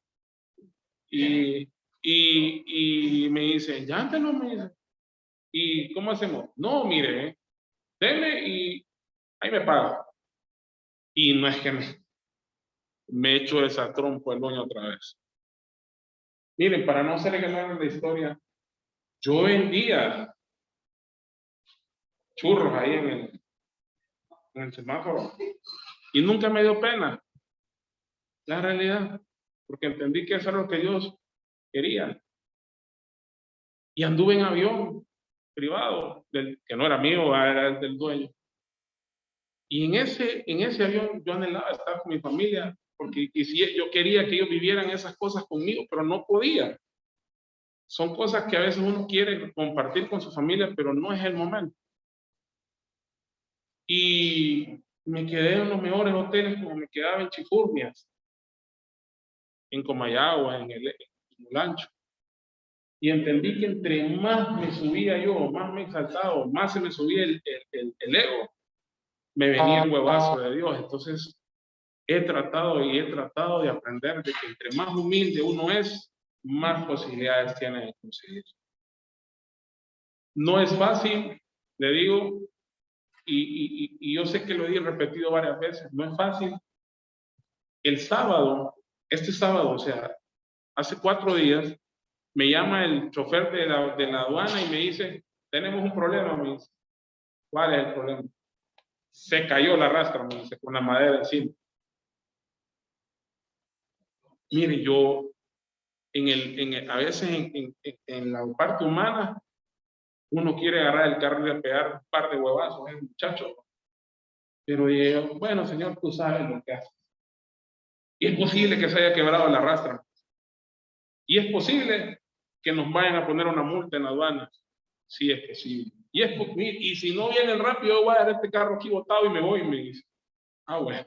Y me dice, llántelo, me dice. ¿Y cómo hacemos? No, mire, deme y ahí me paga. Y no es que me echo esa trompa el dueño otra vez. Miren, para no hacerle ganar la historia, yo vendía churros ahí en el semáforo y nunca me dio pena, la realidad, porque entendí que eso era lo que Dios quería. Y anduve en avión privado, que no era mío, era el del dueño. Y en ese avión yo anhelaba estar con mi familia, porque yo quería que ellos vivieran esas cosas conmigo, pero no podía. Son cosas que a veces uno quiere compartir con su familia, pero no es el momento. Y me quedé en los mejores hoteles, como me quedaba en Chifurnias, en Comayagua, en el Lancho. Y entendí que entre más me subía yo, más me exaltaba, más se me subía el ego, me venía el huevazo de Dios. Entonces, he tratado de aprender de que entre más humilde uno es, más posibilidades tiene de conseguir. No es fácil, le digo, y yo sé que lo he repetido varias veces, no es fácil. El sábado, este sábado, o sea, hace 4 días, me llama el chofer de la aduana y me dice, tenemos un problema, me dice. ¿Cuál es el problema? Se cayó la rastra, me dice, con la madera encima. Mire, yo, a veces en la parte humana, uno quiere agarrar el carro y pegar un par de huevazos, muchacho. Pero yo, bueno, señor, tú sabes lo que haces. Y es posible que se haya quebrado la rastra. Y es posible que nos vayan a poner una multa en la aduana. Sí, es posible. Y si no vienen rápido, yo voy a dejar este carro aquí botado y me voy, me dice. Ah, bueno.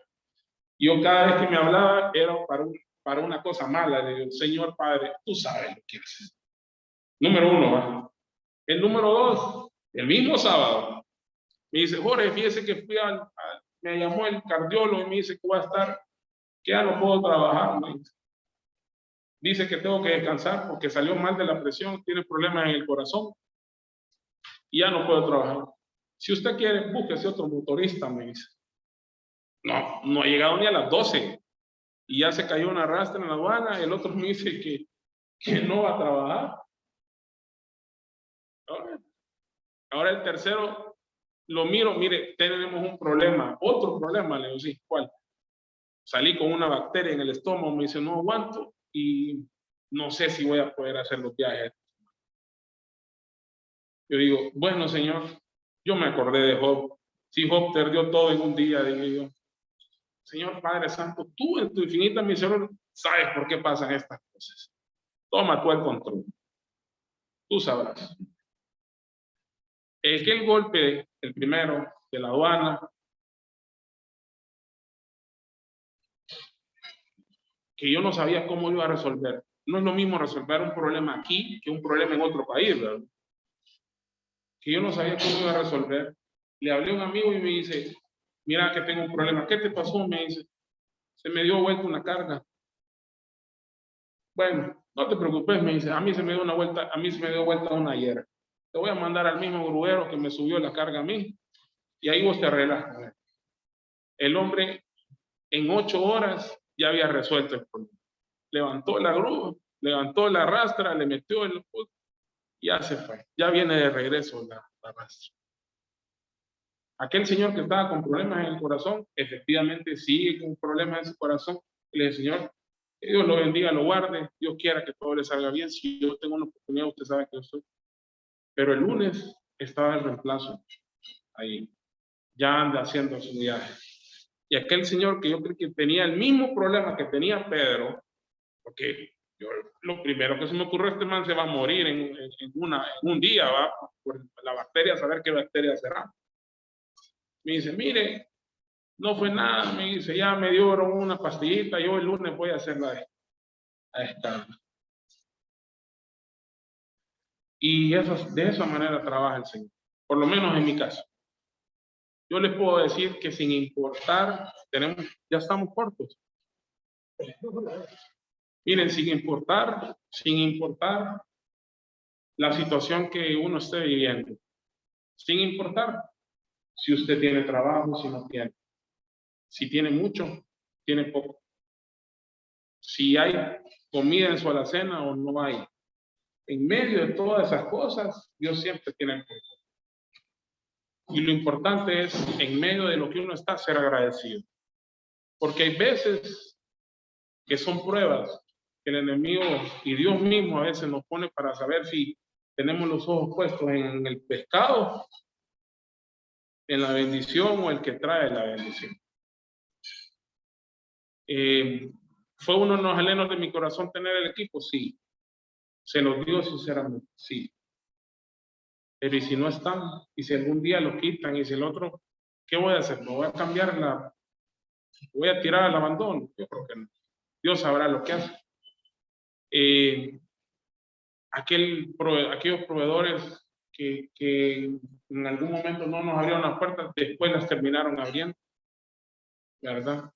Yo cada vez que me hablaba era para una cosa mala. Le digo, Señor Padre, tú sabes lo que haces. Número 1, ¿va? El número 2, el mismo sábado, me dice, Jorge, fíjese que me llamó el cardiólogo y me dice que voy a estar, que ya no puedo trabajar. Me dice que tengo que descansar porque salió mal de la presión, tiene problemas en el corazón y ya no puedo trabajar. Si usted quiere, búsquese otro motorista, me dice. No ha llegado ni a las 12 y ya se cayó una rastra en la aduana. El otro me dice que no va a trabajar. Ahora el tercero lo miro, mire, tenemos un problema, otro problema, le digo, sí, ¿cuál? Salí con una bacteria en el estómago, me dice, no aguanto y no sé si voy a poder hacer los viajes. Yo digo, bueno, Señor, yo me acordé de Job. Si Job perdió todo en un día, digo yo, Señor Padre Santo, tú en tu infinita misericordia sabes por qué pasan estas cosas. Toma tú el control. Tú sabrás. El golpe, el primero, de la aduana, que yo no sabía cómo iba a resolver. No es lo mismo resolver un problema aquí que un problema en otro país, ¿verdad? Que yo no sabía cómo iba a resolver. Le hablé a un amigo y me dice, mira que tengo un problema. ¿Qué te pasó? Me dice, se me dio vuelta una carga. Bueno, no te preocupes, me dice, a mí se me dio vuelta una ayer. Te voy a mandar al mismo gruero que me subió la carga a mí y ahí vos te arreglas con él. El hombre en 8 horas ya había resuelto el problema. Levantó la grúa, levantó la rastra, le metió el... ya se fue, ya viene de regreso la rastra. Aquel señor que estaba con problemas en el corazón, efectivamente sigue con problemas en su corazón. Y le dice, Señor, que Dios lo bendiga, lo guarde, Dios quiera que todo le salga bien. Si yo tengo una oportunidad, usted sabe que yo estoy. Pero el lunes estaba el reemplazo ahí, ya anda haciendo su viaje. Y aquel señor que yo creo que tenía el mismo problema que tenía Pedro, porque lo primero que se me ocurrió, este man se va a morir en un día, va, por la bacteria, saber qué bacteria será. Me dice, mire, no fue nada, me dice, ya me dieron una pastillita, yo el lunes voy a hacerla a esta. Y de esa manera trabaja el Señor, por lo menos en mi caso. Yo les puedo decir que sin importar, ya estamos cortos. Miren, sin importar la situación que uno esté viviendo, sin importar si usted tiene trabajo, si no tiene, si tiene mucho, tiene poco, si hay comida en su alacena o no hay. En medio de todas esas cosas, Dios siempre tiene el control. Y lo importante es, en medio de lo que uno está, ser agradecido. Porque hay veces que son pruebas que el enemigo y Dios mismo a veces nos pone para saber si tenemos los ojos puestos en el pescado, en la bendición o el que trae la bendición. ¿Fue uno de los anhelos de mi corazón tener el equipo? Sí. Se los digo sinceramente, sí. Pero ¿y si no están? ¿Y si algún día lo quitan? ¿Y si el otro? ¿Qué voy a hacer? ¿Me voy a cambiar voy a tirar al abandono? Yo creo que no. Dios sabrá lo que hace. Aquellos proveedores que en algún momento no nos abrieron las puertas, después las terminaron abriendo, ¿verdad?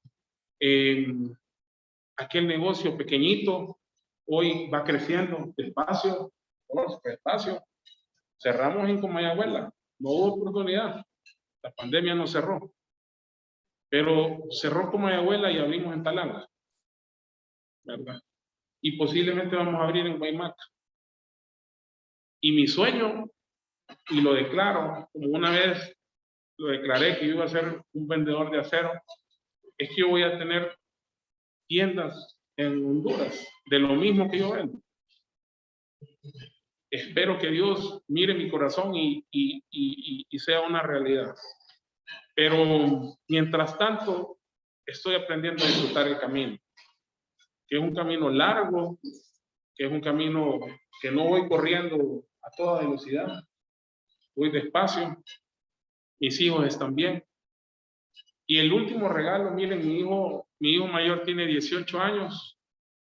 Aquel negocio pequeñito hoy va creciendo despacio, despacio. Cerramos en Comayagüela, no hubo oportunidad, la pandemia nos cerró, pero cerró Comayagüela y abrimos en Talanga, ¿verdad? Y posiblemente vamos a abrir en Guaymaca. Y mi sueño, y lo declaro, como una vez lo declaré que yo iba a ser un vendedor de acero, es que yo voy a tener tiendas en Honduras de lo mismo que yo vendo. Espero que Dios mire mi corazón y sea una realidad. Pero mientras tanto, estoy aprendiendo a disfrutar el camino, que es un camino largo, que es un camino que no voy corriendo a toda velocidad, voy despacio, mis hijos están bien. Y el último regalo, miren, mi hijo mayor tiene 18 años,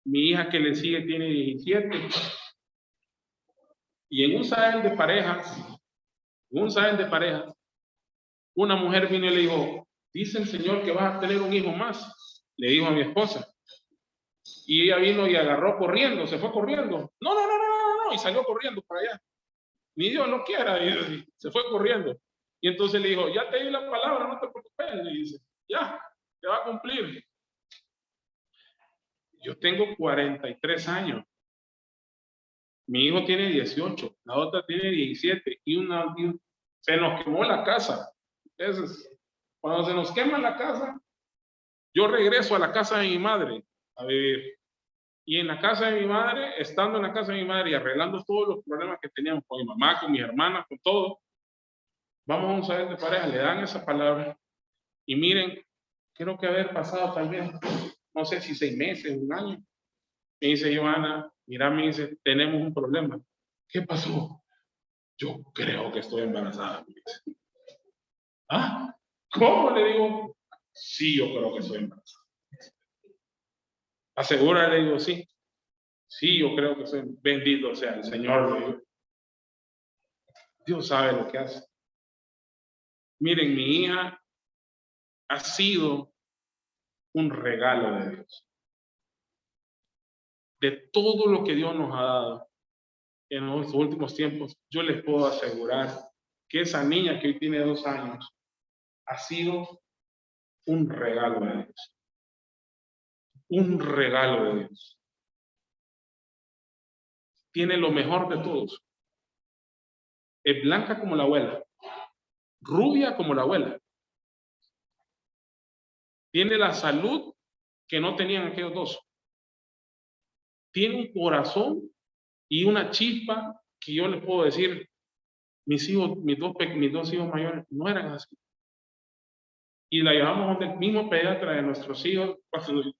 mi hija que le sigue tiene 17. Y en un salón de parejas, una mujer vino y le dijo, dice el Señor que vas a tener un hijo más, le dijo a mi esposa. Y ella vino y agarró corriendo, se fue corriendo. No, y salió corriendo para allá. Ni Dios lo quiera, y se fue corriendo. Y entonces le dijo, ya te di la palabra, no te preocupes. Le dice, ya, te va a cumplir. Yo tengo 43 años. Mi hijo tiene 18, la otra tiene 17 y se nos quemó la casa. Entonces, cuando se nos quema la casa, yo regreso a la casa de mi madre a vivir. Y en la casa de mi madre, estando en la casa de mi madre y arreglando todos los problemas que teníamos con mi mamá, con mis hermanas, con todo, vamos a un salón de pareja, le dan esa palabra y miren, creo que haber pasado tal vez, no sé si 6 meses, 1 año. Me dice Joana, mira, me dice, tenemos un problema. ¿Qué pasó? Yo creo que estoy embarazada. Me dice. ¿Ah? ¿Cómo? Le digo, sí, yo creo que estoy embarazada. ¿Asegura? Le digo, sí. Sí, yo creo que soy. Bendito sea el Señor. Le digo. Dios sabe lo que hace. Miren, mi hija ha sido un regalo de Dios. De todo lo que Dios nos ha dado en los últimos tiempos, yo les puedo asegurar que esa niña que hoy tiene 2 años ha sido un regalo de Dios. Un regalo de Dios. Tiene lo mejor de todos. Es blanca como la abuela, rubia como la abuela. Tiene la salud que no tenían aquellos dos. Tiene un corazón y una chispa que yo les puedo decir, mis dos hijos mayores no eran así. Y la llevamos donde el mismo pediatra de nuestros hijos,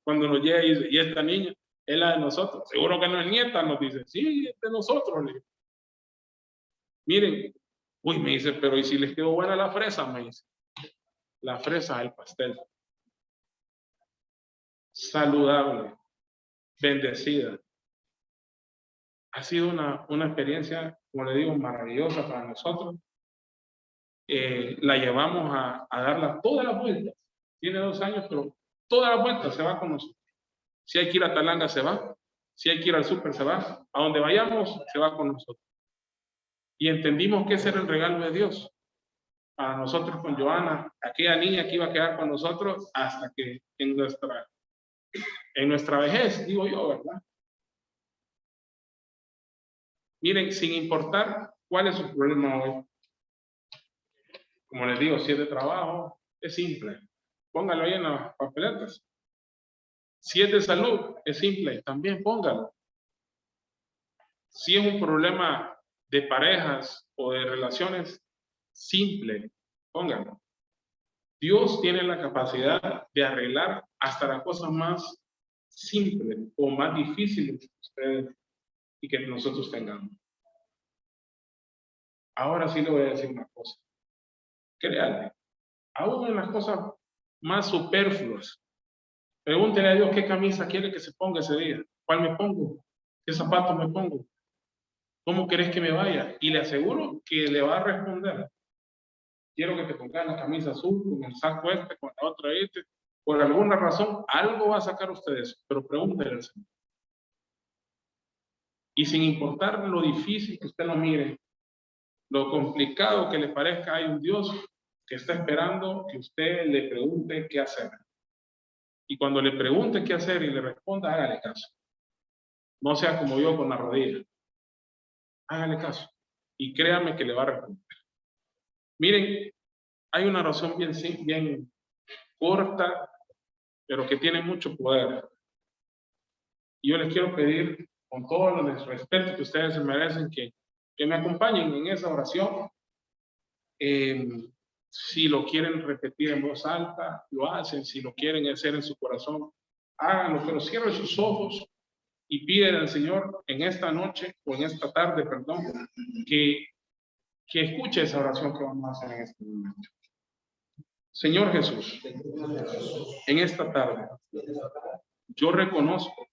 cuando nos llega y dice, y esta niña es la de nosotros. Seguro que no es nieta, nos dice, sí, es de nosotros. Le digo. Miren, uy, me dice, pero ¿y si les quedó buena la fresa? Me dice, la fresa del pastel. Saludable, bendecida. Ha sido una experiencia, como le digo, maravillosa para nosotros. La llevamos a darla todas las vueltas. Tiene 2 años, pero todas las vueltas se va con nosotros. Si hay que ir a Talanga, se va. Si hay que ir al súper, se va. A donde vayamos, se va con nosotros. Y entendimos que ese era el regalo de Dios para nosotros con Joana, aquella niña que iba a quedar con nosotros hasta que en nuestra vejez, digo yo, ¿verdad? Miren, sin importar cuál es su problema hoy, como les digo, si es de trabajo, es simple. Póngalo ahí en las papeletas. Si es de salud, es simple, también póngalo. Si es un problema de parejas o de relaciones, simple, póngalo. Dios tiene la capacidad de arreglar hasta las cosas más simples o más difíciles que ustedes y que nosotros tengamos. Ahora sí le voy a decir una cosa. Créanme, aún en las cosas más superfluas, pregúntele a Dios qué camisa quiere que se ponga ese día, cuál me pongo, qué zapatos me pongo, cómo querés que me vaya, y le aseguro que le va a responder. Quiero que te pongas la camisa azul con el saco este, con la otra este. Por alguna razón, algo va a sacar ustedes, pero pregúntele al Señor. Y sin importar lo difícil que usted lo mire, lo complicado que le parezca, hay un Dios que está esperando que usted le pregunte qué hacer. Y cuando le pregunte qué hacer y le responda, hágale caso. No sea como yo con la rodilla. Hágale caso. Y créame que le va a responder. Miren, hay una razón bien corta, pero que tiene mucho poder. Y yo les quiero pedir, con todo el respeto que ustedes se merecen, que me acompañen en esa oración. Si lo quieren repetir en voz alta, lo hacen. Si lo quieren hacer en su corazón, háganlo, pero cierren sus ojos y piden al Señor en esta noche, o en esta tarde, perdón, que escuche esa oración que vamos a hacer en este momento. Señor Jesús, en esta tarde, yo reconozco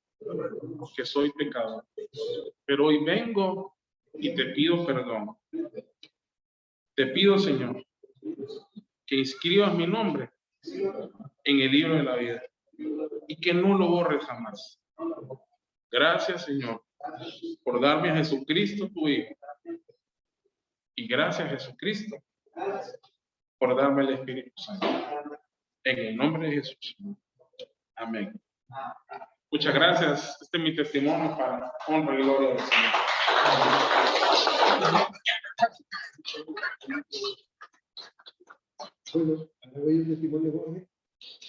que soy pecador, pero hoy vengo y te pido perdón. Te pido, Señor, que inscribas mi nombre en el libro de la vida y que no lo borres jamás. Gracias, Señor, por darme a Jesucristo, tu Hijo. Y gracias, Jesucristo, por darme el Espíritu Santo. En el nombre de Jesús. Amén. Muchas gracias. Este es mi testimonio para honra y gloria del Señor.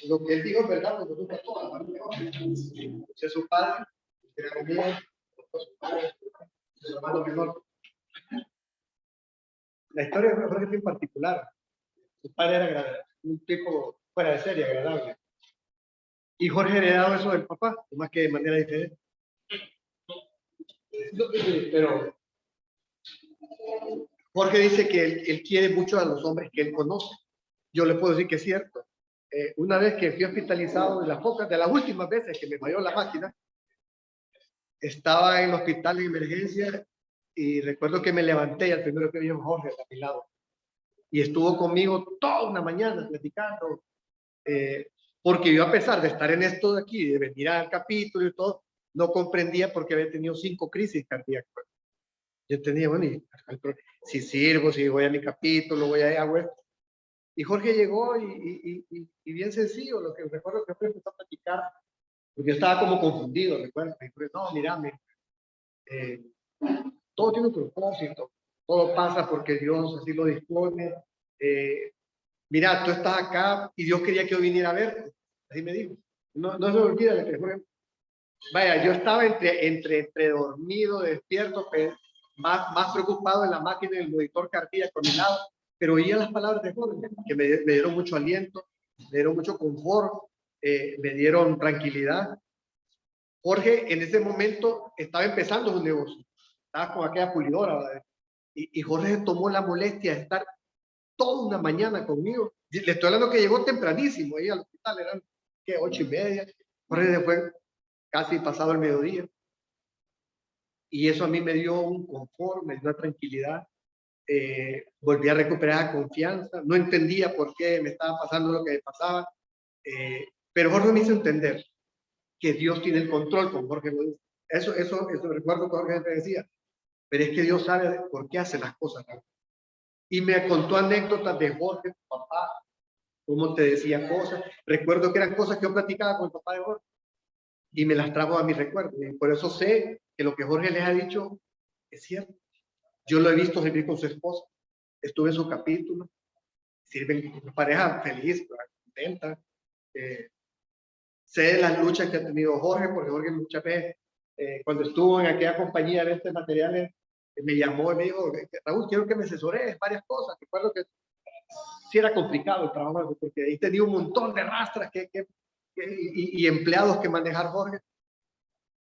Lo que él dijo es verdad, lo que es su padre, era bien, su hermano menor. La historia fue en particular. Su padre era un tipo fuera de serie, agradable. Y Jorge heredado eso del papá, más que de manera diferente. Pero Jorge dice que él quiere mucho a los hombres que él conoce. Yo le puedo decir que es cierto. Una vez que fui hospitalizado, de las últimas veces que me falló la máquina, estaba en el hospital en emergencia y recuerdo que me levanté y al primero que vi Jorge a mi lado. Y estuvo conmigo toda una mañana platicando. Porque yo, a pesar de estar en esto de aquí, de venir al capítulo y todo, no comprendía por qué había tenido 5 crisis cardíacas. Yo tenía, bueno, si sirvo, si voy a mi capítulo, voy a agua. Y Jorge llegó y bien sencillo, lo que recuerdo que empezó a platicar, porque yo estaba como confundido, recuerdo. Me dijo, no, mírame, todo tiene un propósito, todo pasa porque Dios así lo dispone. Mira, tú estás acá y Dios quería que yo viniera a verte. Así me dijo. No se me olvida de que fue. Vaya, yo estaba entre dormido, despierto, más preocupado en la máquina del monitor cardíaco a mi lado, pero oía las palabras de Jorge, que me dieron mucho aliento, me dieron mucho confort, me dieron tranquilidad. Jorge en ese momento estaba empezando su negocio, estaba con aquella pulidora, ¿verdad? Y Jorge tomó la molestia de estar toda una mañana conmigo. Le estoy hablando que llegó tempranísimo ahí al hospital, eran ¿qué? 8:30. Jorge se fue casi pasado el mediodía. Y eso a mí me dio un confort, me dio una tranquilidad. Volví a recuperar la confianza. No entendía por qué me estaba pasando lo que me pasaba. Pero Jorge me hizo entender que Dios tiene el control, como Jorge lo dice. Eso recuerdo que Jorge me decía. Pero es que Dios sabe por qué hace las cosas, ¿no? Y me contó anécdotas de Jorge, su papá, cómo te decía cosas. Recuerdo que eran cosas que yo platicaba con el papá de Jorge y me las trajo a mi recuerdo. Y por eso sé que lo que Jorge les ha dicho es cierto. Yo lo he visto servir con su esposa. Estuve en su capítulo. Sirven con pareja feliz, contenta. Sé de las luchas que ha tenido Jorge, porque Jorge muchas veces, cuando estuvo en aquella compañía de estos materiales, me llamó y me dijo, Raúl, quiero que me asesores varias cosas. Recuerdo que sí era complicado el trabajo, porque ahí tenía un montón de rastras y empleados que manejar Jorge.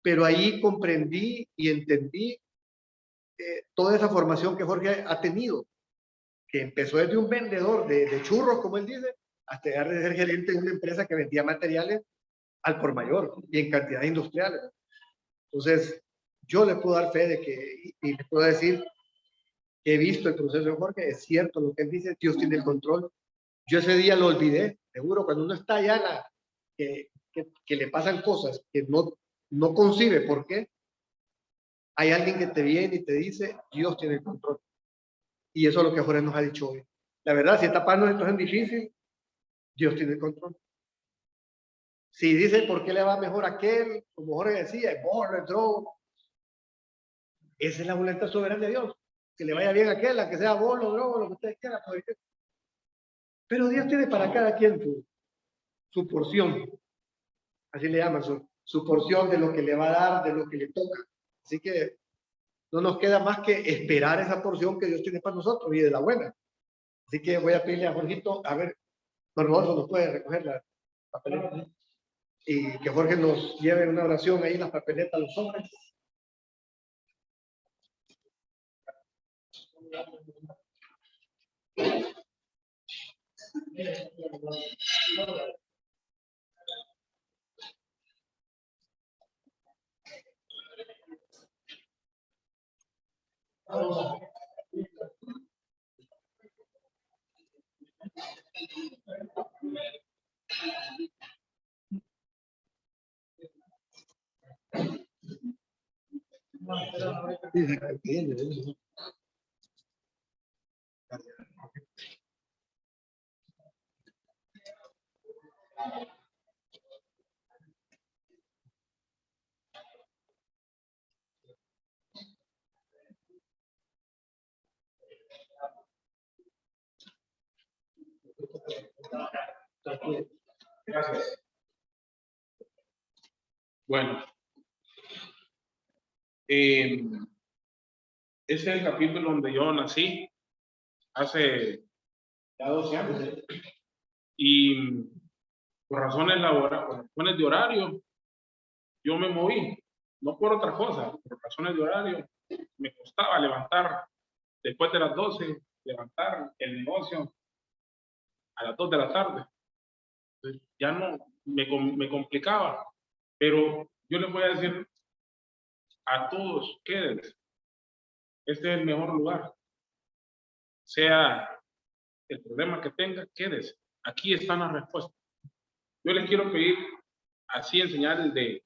Pero ahí comprendí y entendí toda esa formación que Jorge ha tenido, que empezó desde un vendedor de churros, como él dice, hasta llegar a ser gerente de una empresa que vendía materiales al por mayor y en cantidades industriales. Entonces, yo le puedo dar fe de que, y le puedo decir que he visto el proceso de Jorge, es cierto lo que él dice, Dios tiene el control. Yo ese día lo olvidé, seguro, cuando uno está allá, que le pasan cosas que no concibe por qué, hay alguien que te viene y te dice, Dios tiene el control. Y eso es lo que Jorge nos ha dicho hoy. La verdad, si esta paz nos es difícil, Dios tiene el control. Si dice por qué le va mejor a aquel, como Jorge decía, el borro, el drogo, esa es la voluntad soberana de Dios. Que le vaya bien a aquel, a que sea bolo, drogo, lo que ustedes quieran. Pero Dios tiene para cada quien su porción. Así le llaman, su porción de lo que le va a dar, de lo que le toca. Así que no nos queda más que esperar esa porción que Dios tiene para nosotros y de la buena. Así que voy a pedirle a Jorgito, a ver, don Rodolfo nos puede recoger la papeleta y que Jorge nos lleve una oración ahí, las papeletas a los hombres. Gracias. Bueno, ese es el capítulo donde yo nací hace ya 12 años. Y por razones laborales, por razones de horario, yo me moví, no por otra cosa, por razones de horario. Me costaba levantar después de las 12, levantar el negocio a las 2 de la tarde. Entonces, ya no me complicaba, pero yo les voy a decir a todos, quédense. Este es el mejor lugar. Sea el problema que tenga, quédese. Aquí están las respuestas. Yo les quiero pedir, así en señales de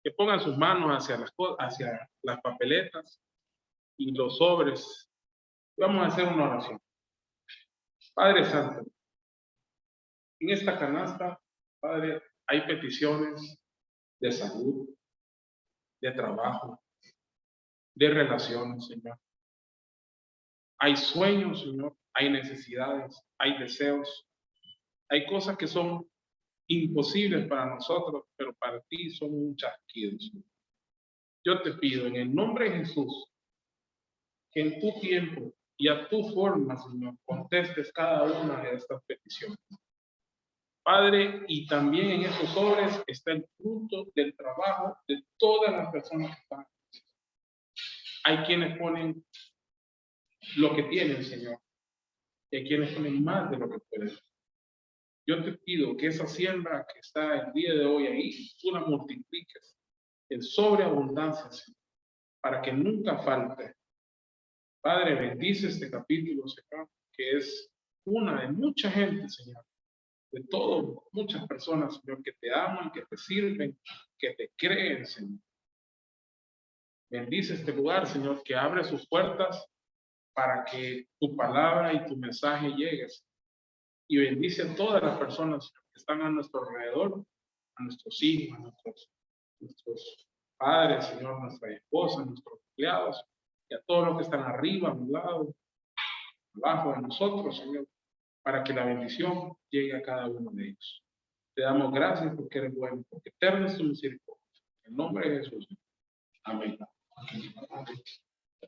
que pongan sus manos hacia las papeletas y los sobres. Vamos a hacer una oración. Padre Santo, en esta canasta, Padre, hay peticiones de salud, de trabajo, de relaciones, Señor. Hay sueños, Señor, hay necesidades, hay deseos, hay cosas que son imposibles para nosotros, pero para ti son un chasquido, Señor. Yo te pido en el nombre de Jesús que en tu tiempo y a tu forma, Señor, contestes cada una de estas peticiones. Padre, y también en esos sobres está el fruto del trabajo de todas las personas que están. Hay quienes ponen lo que tienen, Señor, y hay quienes ponen más de lo que pueden. Yo te pido que esa siembra que está el día de hoy ahí, tú la multipliques en sobreabundancia, Señor, para que nunca falte. Padre, bendice este capítulo, Señor, que es una de mucha gente, Señor, de todo, muchas personas, Señor, que te aman, que te sirven, que te creen, Señor. Bendice este lugar, Señor, que abre sus puertas para que tu palabra y tu mensaje llegues. Y bendice a todas las personas que están a nuestro alrededor, a nuestros hijos, a nuestros padres, Señor, nuestras esposas, nuestros empleados, y a todos los que están arriba, a un lado, abajo de nosotros, Señor, para que la bendición llegue a cada uno de ellos. Te damos gracias porque eres bueno, porque eterno es tu misericordia. En nombre de Jesús. Amén.